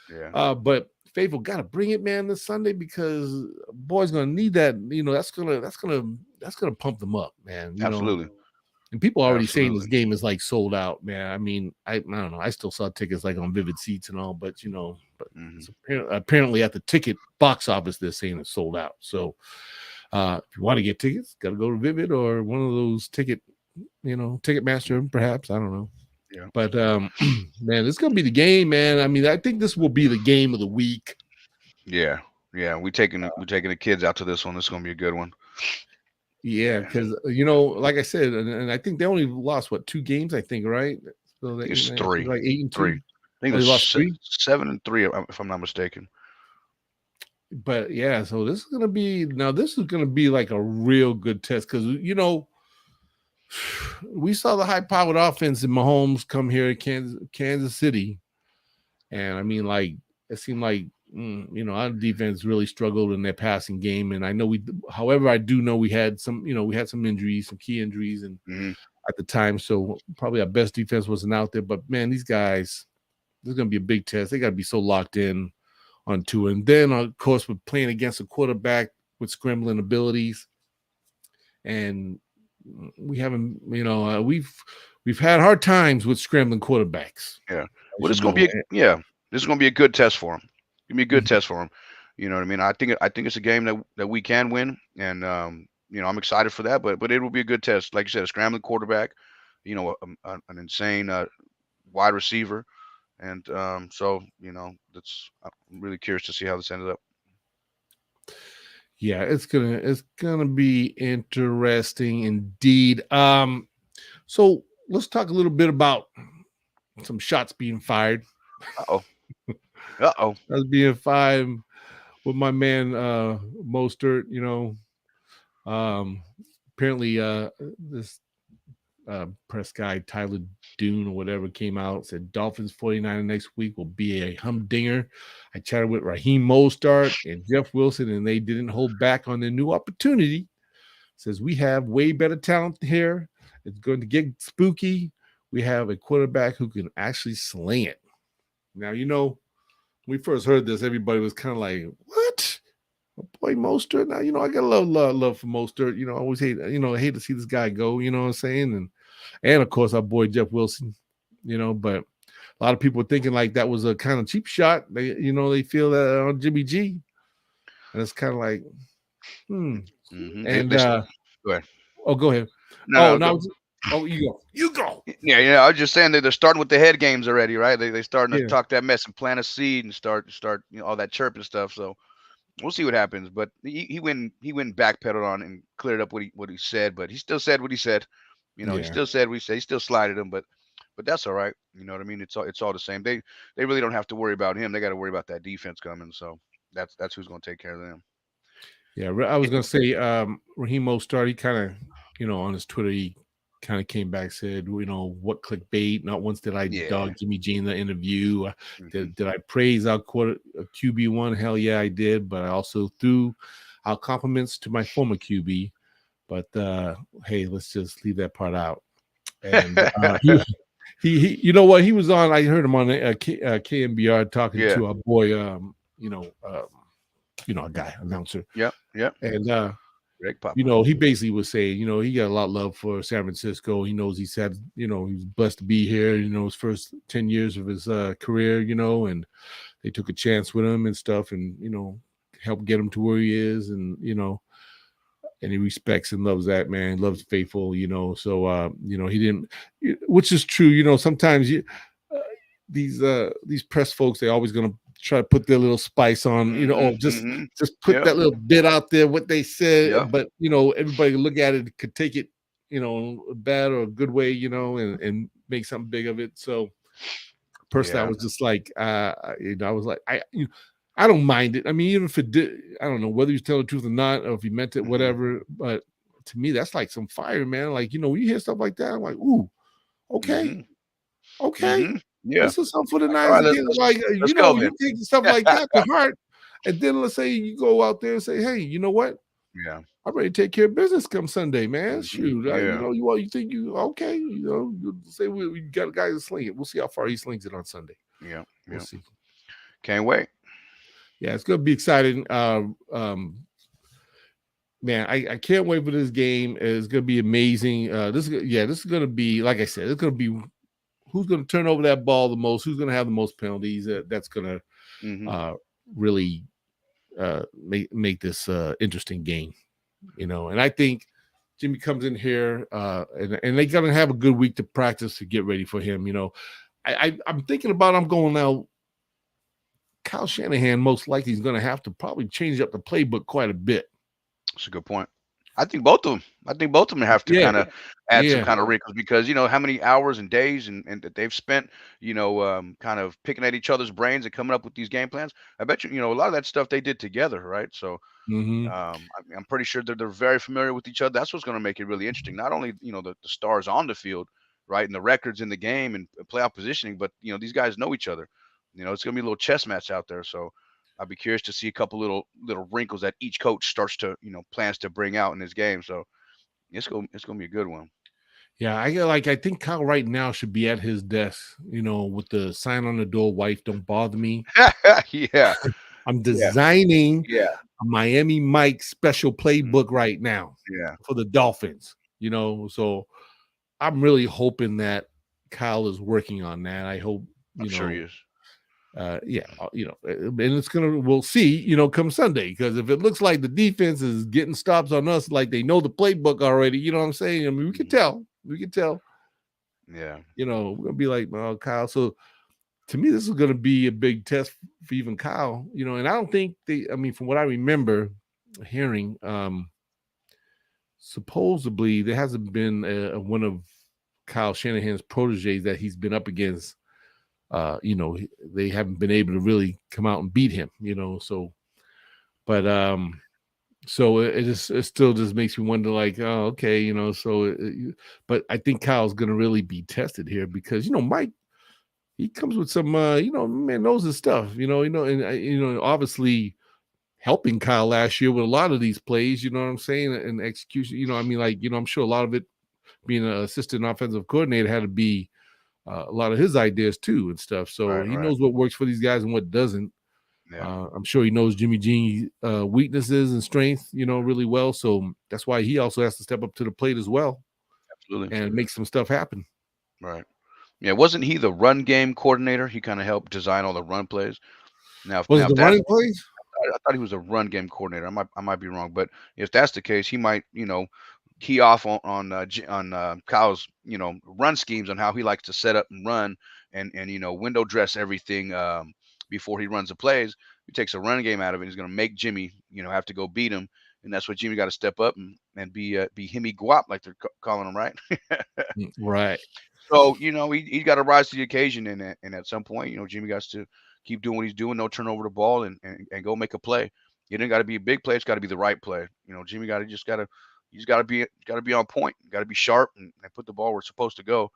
Yeah. But Faithful got to bring it, man, this Sunday because boy's gonna need that. That's gonna pump them up, man. Absolutely. And people already saying this Absolutely. game is like sold out, man. I mean, I don't know. I still saw tickets like on Vivid Seats and all, but Hmm. it's apparently at the ticket box office they're saying it's sold out. So if you want to get tickets, got to go to Vivid or one of those Ticketmaster, perhaps. I don't know. Yeah. But man, it's gonna be the game, man. I mean, I think this will be the game of the week. Yeah. Yeah. We taking the kids out to this one. This is gonna be a good one. Yeah, Yeah. because like I said, and I think they only lost 2 games, I think, right? So I think it's I think three. like 8-2. 3. I think Oh, it they was lost 3. 7-3 if I'm not mistaken. But yeah, so this is gonna be like a real good test because we saw the high-powered offense in Mahomes come here to Kansas City, and I mean, like it seemed like our defense really struggled in their passing game, and I know however, I do know we had some injuries, some key injuries, and Hmm. at the time, so probably our best defense wasn't out there. But man, these guys, this is going to be a big test. They got to be so locked in on two, and then of course we're playing against a quarterback with scrambling abilities, and we haven't, we've had hard times with scrambling quarterbacks, Yeah. as Well, you this is gonna know. be this is gonna be a good test for him. Gonna be a good test for him. You know what I mean? I think it's a game that we can win, and I'm excited for that. But it will be a good test, like you said, a scrambling quarterback, an insane wide receiver, and so that's I'm really curious to see how this ended up. Yeah, it's gonna be interesting indeed. So let's talk a little bit about some shots being fired. Uh oh. Uh oh. That's being fired with my man Mostert. Um, apparently this press guy Tyler Dune or whatever came out, said Dolphins 49 next week will be a humdinger. I chatted with Raheem Mostert and Jeff Wilson, and they didn't hold back on their new opportunity. Says we have way better talent here. It's going to get spooky. We have a quarterback who can actually sling it. Now, when we first heard this, everybody was kind of like, "What? My boy Mostert?" Now, I got a lot of love for Mostert. I always hate to see this guy go. You know what I'm saying? And of course, our boy Jeff Wilson. But a lot of people are thinking like that was a kind of cheap shot. They feel that on Jimmy G, and it's kind of like, hmm. They, And they, go ahead. oh, go ahead. No, Oh, no, no, go. you go. Yeah, yeah. I was just saying that they're starting with the head games already, right? They starting to Yeah, talk that mess and plant a seed and start all that chirping stuff. So we'll see what happens. But he went backpedaled on and cleared up what he said, but he still said what he said. He yeah, still said what he said. He still slided him, but that's all right. You know what I mean? It's all the same. They really don't have to worry about him. They got to worry about that defense coming. So that's who's going to take care of them. yeah. I was It- gonna say, Raheem Mostert, he kind of, on his Twitter, he kind of came back, said, what clickbait? Not once did I yeah. dog Jimmy G in the interview. Hmm. Did I praise our QB1? Hell yeah, I did. But I also threw our compliments to my former QB. But hey, let's just leave that part out. And you know what? He was on. I heard him on KMBR talking Yeah. to our boy, a guy announcer, Yep. Yep. and Greg Papa. he basically was saying, he got a lot of love for San Francisco. He knows he's had, he was blessed to be here. His first 10 years of his career, and they took a chance with him and stuff, and helped get him to where he is, and he respects and loves that man, loves faithful, so he didn't, which is true. Sometimes uh, these press folks, they always gonna try to put their little spice on, Hmm. or just Hmm. put Yep. that little bit out there what they said, Yep. but everybody can look at it, could take it, a bad or a good way, and make something big of it. So personally, I Yeah. was just like, I was like, I don't mind it. I mean, even if it did, I don't know whether he's telling the truth or not, or if he meant it, Hmm. whatever. But to me, that's like some fire, man. Like, when you hear stuff like that, I'm like, ooh, okay, Hmm. okay. Hmm. Yeah. This is something for the Like, all Niners right, let's again. let's Like, let's go you then. take stuff like that to heart. And then let's say you go out there and say, hey, you know what? Yeah. I'm ready to take care of business come Sunday, man. Hmm. Shoot. Yeah. You think you okay? You say we got a guy to sling it. We'll see how far he slings it on Sunday. Yeah. We'll Yeah. see. Can't wait. Yeah, it's gonna be exciting. Man, I can't wait for this game. It's gonna be amazing. This is gonna be, like I said, it's gonna be who's gonna turn over that ball the most, who's gonna have the most penalties. That's gonna Hmm. really make this interesting game. And I think Jimmy comes in here, and they're gonna have a good week to practice to get ready for him. I'm thinking about, I'm going now. Kyle Shanahan most likely is going to have to probably change up the playbook quite a bit. That's a good point. I think both of them. I think both of them have to Yeah, kind of add some yeah, kind of wrinkles because how many hours and days and that they've spent, kind of picking at each other's brains and coming up with these game plans. I bet you, a lot of that stuff they did together, right? So hmm I'm pretty sure that they're very familiar with each other. That's what's going to make it really interesting. Not only the stars on the field, right, and the records in the game and playoff positioning, but these guys know each other. It's going to be a little chess match out there. So I'll be curious to see a couple little wrinkles that each coach starts to plans to bring out in this game. So it's gonna be a good one. Yeah, I think Kyle right now should be at his desk, with the sign on the door, "Wife, don't bother me." Yeah, I'm yeah, designing yeah, a Miami Mike special mm, playbook right now yeah. for the Dolphins. So I'm really hoping that Kyle is working on that. I hope, I'm you sure he know, is. and we'll see, come Sunday, because if it looks like the defense is getting stops on us, like they know the playbook already, you know what I'm saying? I mean, we can tell, Yeah, we're gonna be like, "Oh, Kyle." So to me, this is gonna be a big test for even Kyle, and I don't think I mean, from what I remember hearing, supposedly there hasn't been one of Kyle Shanahan's proteges that he's been up against. They haven't been able to really come out and beat him. So, but so it still just makes me wonder, like, oh, okay, but I think Kyle's gonna really be tested here because Mike, he comes with some, man knows his stuff, and obviously helping Kyle last year with a lot of these plays, you know what I'm saying, and execution. I mean, like, I'm sure a lot of it, being an assistant offensive coordinator, had to be a lot of his ideas too and stuff. So right, he right. knows what works for these guys and what doesn't. Yeah, I'm sure he knows Jimmy G's weaknesses and strengths, really well. So that's why he also has to step up to the plate as well absolutely. and make some stuff happen. Right. Yeah, wasn't he the run game coordinator? He kind of helped design all the run plays. Now, Was it if the that's running plays? I thought he was a run game coordinator. I might be wrong, but if that's the case, he might key off on Kyle's run schemes on how he likes to set up and run and window dress everything before he runs the plays. He takes a run game out of it. He's going to make Jimmy have to go beat him, and that's what Jimmy got to step up and be Himmy Guap, like they're calling him, right? Right. So he got to rise to the occasion, and at some point, Jimmy got to keep doing what he's doing, no turn over the ball, and go make a play. It didn't got to be a big play; it's got to be the right play. Jimmy he's got to be on point, got to be sharp, and put the ball where it's supposed to go.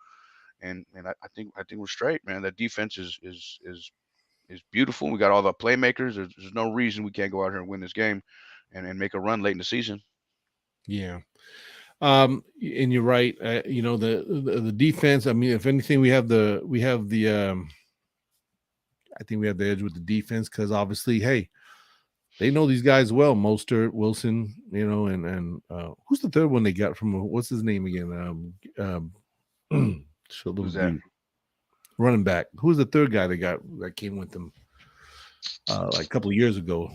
And I think we're straight, man. That defense is beautiful. We got all the playmakers. There's no reason we can't go out here and win this game, and make a run late in the season. Yeah. And you're right. The defense. I mean, if anything, I think we have the edge with the defense because obviously, hey, they know these guys well. Mostert, Wilson, and who's the third one they got from? What's his name again? Who's that? Running back. Who's the third guy they got that came with them like a couple of years ago?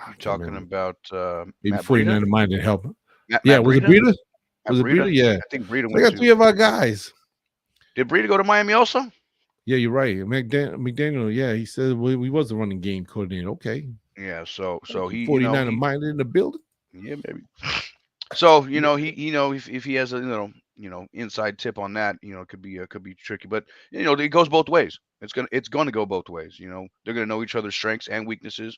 You're talking about Maybe Matt 49 Breida? mind to help. Matt Was it Breida? Breida? Matt Was it Breida? Breida? Yeah. I think Breida They went got to. three of our guys. Did Breida go to Miami also? Yeah, you're right. McDaniel, yeah, he said we was the running game coordinator. Okay. Yeah. So he 49 minded in the building. yeah, maybe. So if he has a inside tip on that, it could be tricky, but it goes both ways. It's gonna go both ways. They're gonna know each other's strengths and weaknesses.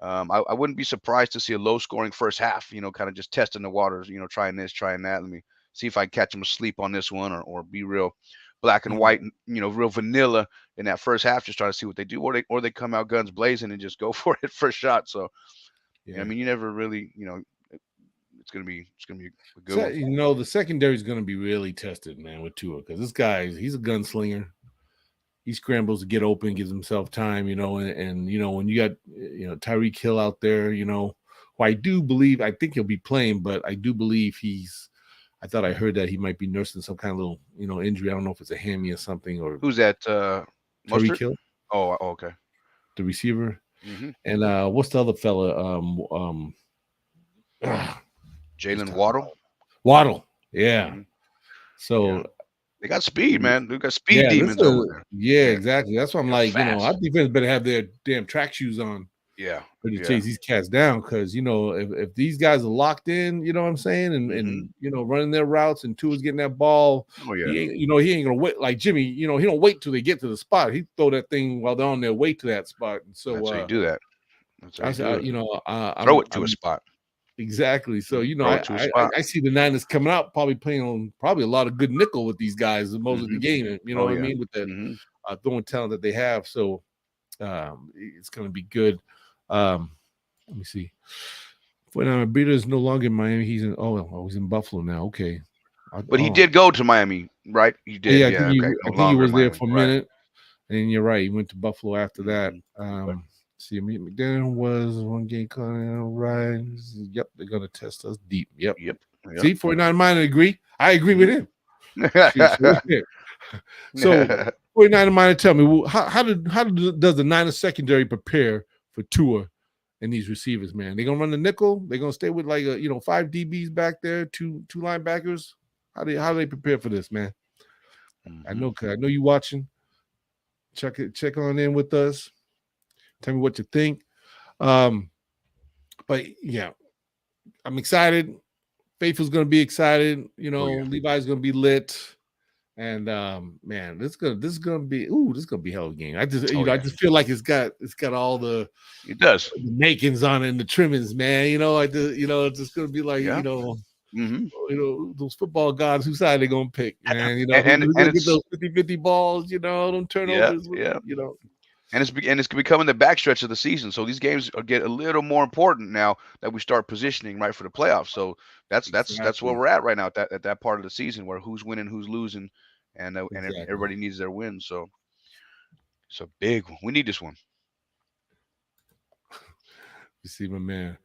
I wouldn't be surprised to see a low scoring first half. Kind of just testing the waters. Trying this, trying that. Let me see if I catch them asleep on this one, or be real black and white, real vanilla in that first half. Just try to see what they do, or they come out guns blazing and just go for it first shot. So Yeah. I mean, you never really, it's gonna be a good So, one. the secondary is going to be really tested, man, with Tua because this guy, he's a gunslinger. He scrambles to get open, gives himself time, and when you got Tyreek Hill out there, who I do believe, I think he'll be playing, but I do believe I thought I heard that he might be nursing some kind of little injury. I don't know if it's a hammy or something or Who's that? Tyreek Mustard? Hill, Oh, okay. the receiver, hmm and what's the other fella? Just Jalen talking Waddle. about Waddle. Yeah. hmm Yeah, So they got speed, man. They got speed yeah, demons over there. Yeah, exactly. That's why I'm they're like, our fast. defense better have their damn track shoes on Yeah, to yeah. chase these cats down. Because if these guys are locked in, you know what I'm saying, and hmm running their routes, and Tua's getting that ball, Oh yeah, he ain't gonna wait like Jimmy. He don't wait till they get to the spot. He throw that thing while they're on their way to that spot. And so that's how you do that. That's how you do it. Throw I'm it to a spot. exactly. So Throw it to a spot. I see the Niners coming out probably playing on probably a lot of good nickel with these guys most of the hmm game. You know Oh what I yeah. mean, with the hmm throwing talent that they have. So It's going to be good. Let me see. When Breeder is no longer in Miami, he's he's in Buffalo now. Okay. But he did go to Miami, right? He did. Yeah, Yeah. Okay. I No think he longer in was there Miami. for a Right. minute, and you're right. He went to Buffalo after that. Okay. See, McDaniel was one game coming right. Yep, they're gonna test us deep. Yep. Yep. See, 49 minor agree. I agree with him. Shoot, so 49 minor, tell me, how does the Niners secondary prepare for Tua and these receivers, man? They gonna run the nickel? They gonna stay with like 5 DBs back there, two linebackers? How do they prepare for this, man? I know you watching. Check on in with us. Tell me what you think. But yeah, I'm excited. Faithful's gonna be excited. Levi's gonna be lit. And man, this is gonna be hell of a game. I just feel like it's got all the makings on it and the trimmings, man. It's just gonna be like those football gods, whose side they gonna pick, man. Who's gonna get those 50-50 balls, them turnovers, And it's becoming the backstretch of the season, so these games get a little more important now that we start positioning right for the playoffs. So that's where we're at right now at that part of the season, where who's winning, who's losing, and everybody needs their win. So it's a big one. We need this one. You see, my man.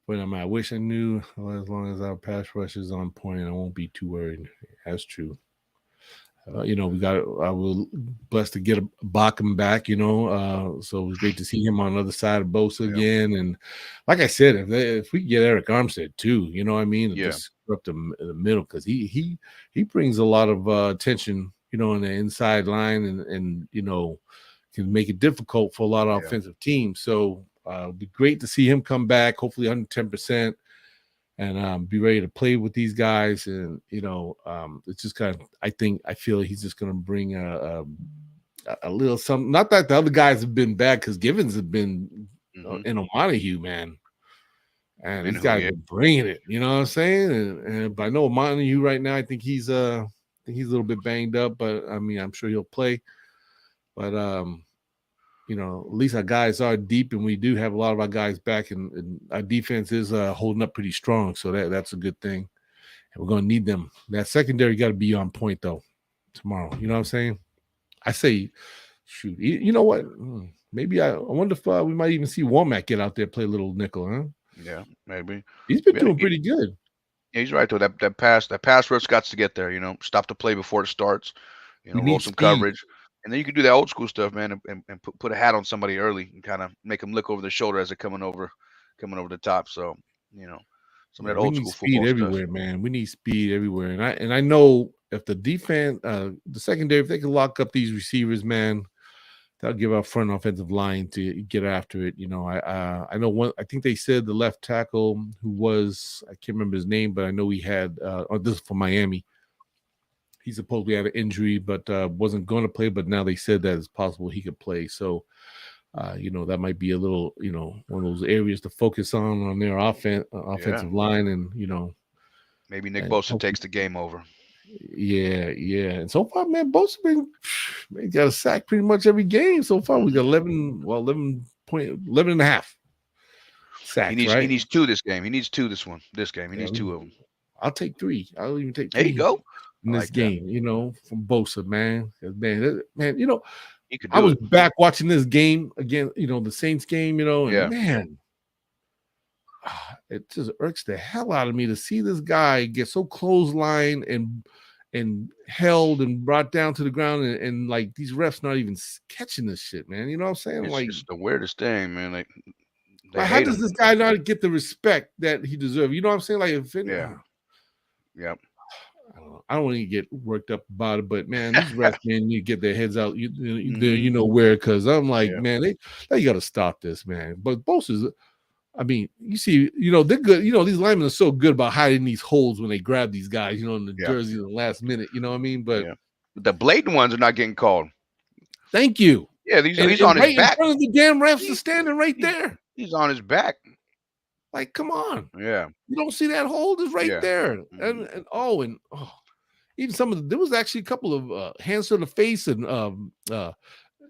But I wish I knew. Well, as long as our pass rush is on point, I won't be too worried. That's true. I was blessed to get Bakum back, so it was great to see him on the other side of Bosa again. And like I said, if we get Eric Armstead too, just up the middle, because he brings a lot of attention, on the inside line, and can make it difficult for a lot of offensive teams. So it'd be great to see him come back, hopefully 110%. And be ready to play with these guys. And, it's just kind of, I feel he's just going to bring a little something. Not that the other guys have been bad, because Givens have been in O'Montague, man. And these guys are bringing it, you know what I'm saying? But I know O'Montague right now, I think he's a little bit banged up, but I mean, I'm sure he'll play. But, at least our guys are deep, and we do have a lot of our guys back, and our defense is holding up pretty strong. So that's a good thing. And we're going to need them. That secondary got to be on point, though, tomorrow. You know what I'm saying? I say, shoot. You know what? Maybe I wonder if we might even see Womack get out there, play a little nickel, huh? Yeah, maybe. He's been doing pretty good. Yeah, he's right, though. That pass rush got to get there, stop the play before it starts, roll some coverage. And then you can do that old school stuff, man, and put a hat on somebody early and kind of make them look over their shoulder as they're coming over the top. So, some of that old school speed football everywhere, stuff. man. We need speed everywhere. And I know if the defense, the secondary, if they can lock up these receivers, man, that'll give our front offensive line to get after it. I know one. I think they said the left tackle who was, I can't remember his name, but I know he had. This is for Miami. He supposedly had an injury, but wasn't going to play. But now they said that it's possible he could play. So, that might be a little, one of those areas to focus on their offensive line, and maybe Nick Bosa takes the game over. Yeah. And so far, man, Bosa got a sack pretty much every game so far. We got 11 and a half sacks. He needs 2 this game. He needs 2 this game. He needs 2 of them. I'll take 3. I'll even take 3. There you go. In this game, from Bosa, man. Man, I was back watching this game again, the Saints game, and man, it just irks the hell out of me to see this guy get so clotheslined and held and brought down to the ground, and like these refs not even catching this shit, man. You know what I'm saying? It's the weirdest thing, man. Like, how does this guy not get the respect that he deserves? You know what I'm saying? Like, yeah. I don't want to get worked up about it, but man, these refs, man, need to get their heads out. You know where? Because I'm like, man, they got to stop this, man. But Bosa's, I mean, you see, they're good. These linemen are so good about hiding these holes when they grab these guys, in the jersey in the last minute. You know what I mean? But the blatant ones are not getting called. Thank you. Yeah, he's on his back. In front of the damn refs are standing right there. He's on his back. Like, come on. Yeah. You don't see that hold is right there. And even some of there was actually a couple of hands to the face and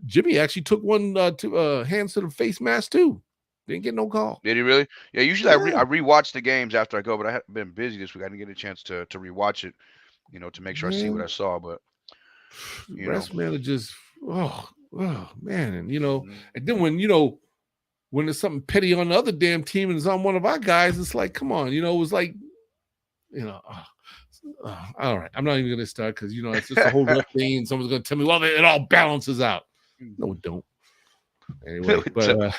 Jimmy actually took one hands to the face mask too. Didn't get no call. Did he really? Yeah, usually Yeah. I rewatch the games after I go, but I have been busy this week. I didn't get a chance to rewatch it, to make sure I see what I Man, saw. But the you know, rest man are just oh man, and mhm. and then when there's something petty on the other damn team and it's on one of our guys, it's like, come on, it was like, all right, I'm not even gonna start because it's just a whole ref thing, and someone's gonna tell me, well, it all balances out. No, it don't. Anyway, but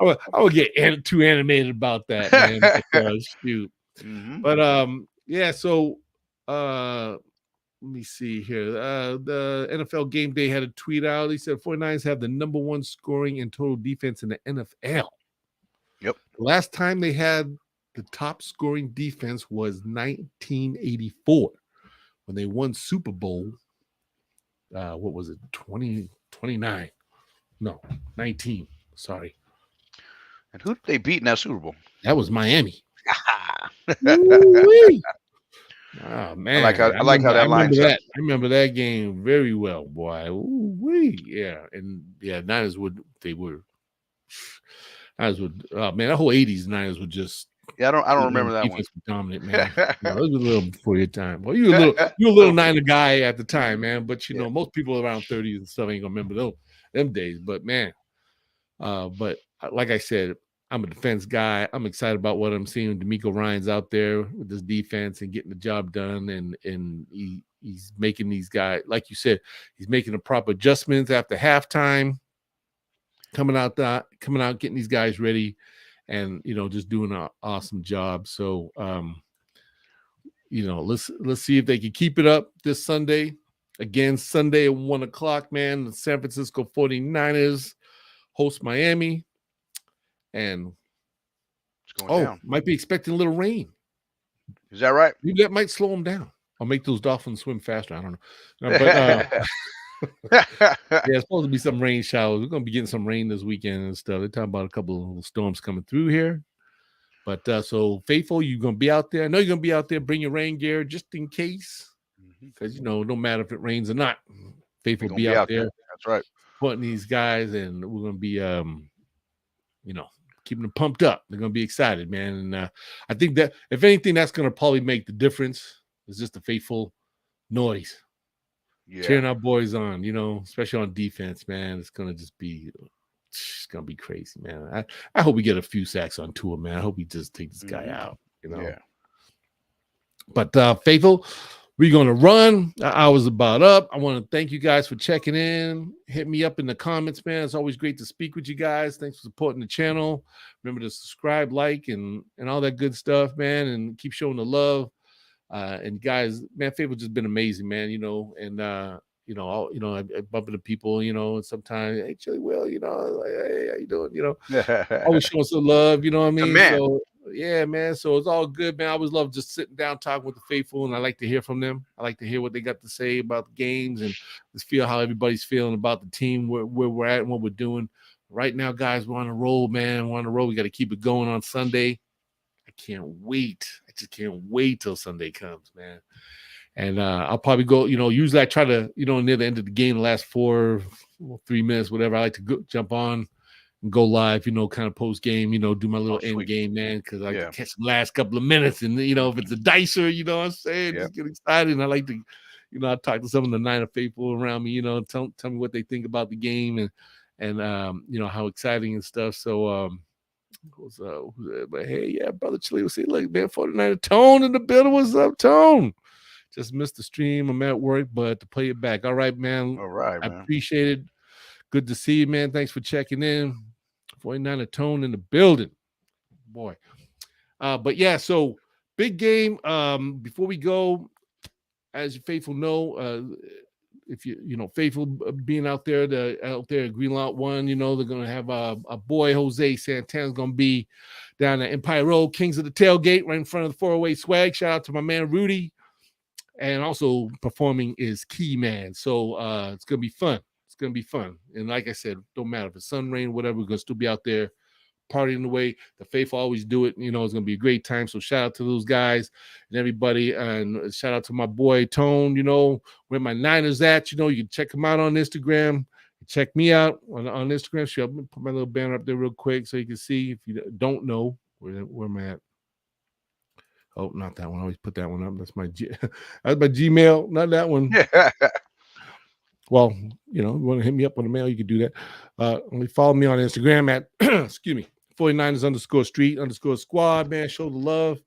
I would get too animated about that, man. But, shoot. Mhm. But yeah. So let me see here. The NFL Game Day had a tweet out. He said 49ers have the number one scoring and total defense in the NFL. Yep. The last time they had the top scoring defense was 1984 when they won Super Bowl. What was it? 29? No, 19. Sorry. And who did they beat in that Super Bowl? That was Miami. Oh man, I like how I that remember lines up. that. I remember that game very well, boy. Ooh-wee. Yeah, and yeah, Niners would. Niners would. Oh man, that whole '80s Niners would just. Yeah, I don't remember that one. Defense was dominant, man. It was a little before your time. Well, you were a little Niner guy at the time, man. But Yeah. most people around 30s and stuff ain't gonna remember them days. But man, but like I said, I'm a defense guy. I'm excited about what I'm seeing. D'Amico Ryan's out there with this defense and getting the job done, and he's making these guys, like you said, he's making the proper adjustments after halftime, coming out, getting these guys ready, and just doing an awesome job. So let's see if they can keep it up this Sunday. Again, Sunday at 1:00, man. The San Francisco 49ers host Miami. And It's going down. might be expecting a little rain. Is that right? Maybe that might slow them down or make those dolphins swim faster. I don't know. But yeah, it's supposed to be some rain showers. We're gonna be getting some rain this weekend and stuff. They're talking about a couple of little storms coming through here. But so Faithful, you're gonna be out there. I know you're gonna be out there. Bring your rain gear just in case, because no matter if it rains or not, Faithful will be out there. That's right. Putting these guys, and we're gonna be keeping them pumped up. They're going to be excited, man. And I think that if anything, that's going to probably make the difference. It's just the Faithful noise. Yeah. Cheering our boys on, especially on defense, man. It's going to be crazy, man. I hope we get a few sacks on Tua, man. I hope we just take this guy out, Yeah. But Faithful, we're going to run. I was about up. I want to thank you guys for checking in. Hit me up in the comments, man. It's always great to speak with you guys. Thanks for supporting the channel. Remember to subscribe, like, and all that good stuff, man. And keep showing the love. And guys, man, Faithful just been amazing, man. And I bump into people, and sometimes, hey, Chili Will, like, hey, how you doing? Always showing some love, you know what I mean? So yeah, man. So it's all good, man. I always love just sitting down, talking with the Faithful, and I like to hear from them. I like to hear what they got to say about the games and just feel how everybody's feeling about the team, where we're at and what we're doing. Right now, guys, we're on a roll, man. We're on a roll. We got to keep it going on Sunday. I can't wait. I just can't wait till Sunday comes, man. And I'll probably go, usually I try to, near the end of the game, the last 3 minutes, whatever, I like to jump on and go live, kind of post game, do my little end game, man, because I can catch the last couple of minutes. And, if it's a dicer, what I'm saying, just get excited. And I like to, I talk to some of the Niner Faithful around me, tell me what they think about the game and how exciting and stuff. So, but hey, yeah, brother Chile will say, look, man, 49er Tone in the building. What's up, Tone? Just missed the stream. I'm at work, but to play it back. All right, man. All right, man. I appreciate it. Good to see you, man. Thanks for checking in. 49er Tone in the building. Boy. But yeah, so big game. Before we go, as you Faithful know, if Faithful being out there at Green Lot 1, they're gonna have a boy Jose Santana's gonna be down at Empire Road, Kings of the Tailgate, right in front of the 408 swag. Shout out to my man Rudy. And also performing is Key Man. So it's gonna be fun. It's gonna be fun. And like I said, don't matter if it's sun, rain, whatever, we're gonna still be out there partying the way the faithful always do it. You know, it's gonna be a great time. So shout out to those guys and everybody, and shout out to my boy Tone. You know, where my Niners at. You know, you can check him out on Instagram. Check me out on Instagram. Sure, I'm gonna put my little banner up there real quick so you can see if you don't know where am I at. Oh, not that one. I always put that one up. That's my that's my Gmail, not that one. Well, you know, you want to hit me up on the mail, you can do that. Follow me on Instagram at excuse me, 49ers_street_squad, man. Show the love.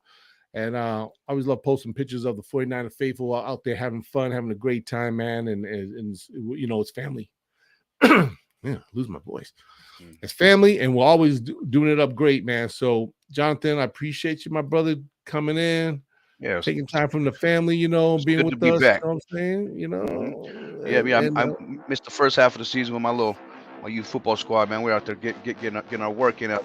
And I always love posting pictures of the 49er faithful out there having fun, having a great time, man. And you know, it's family. Yeah, lose my voice. It's family, and we're always doing it up great, man. So, Jonathan, I appreciate you, my brother, coming in, taking time from the family, you know, being with us. Back. You know what I'm saying? You know, I missed the first half of the season with my youth football squad, man. We're out there getting our work in.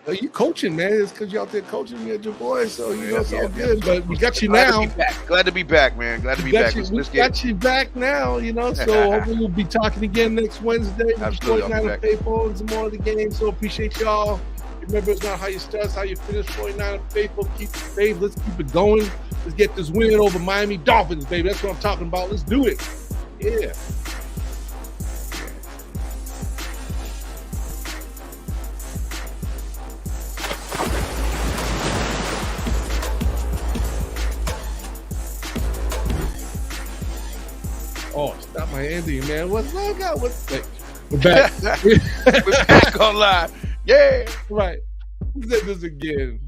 You coaching, man. It's because you're out there coaching me at your boys, so you know it's all good. But we got you now. Glad to be back, man. Glad to be back. Let's got you back now, you know. So hopefully we'll be talking again next Wednesday. Absolutely. And some more of the game. So appreciate y'all. Remember, it's not how you start, it's how you finish. 49er faithful. Keep the faith. Let's keep it going. Let's get this win over Miami Dolphins, baby. That's what I'm talking about. Let's do it. Yeah. Oh, stop my ending, man. What's up? We're back. We're back online. Yeah. Right. Let's do this again.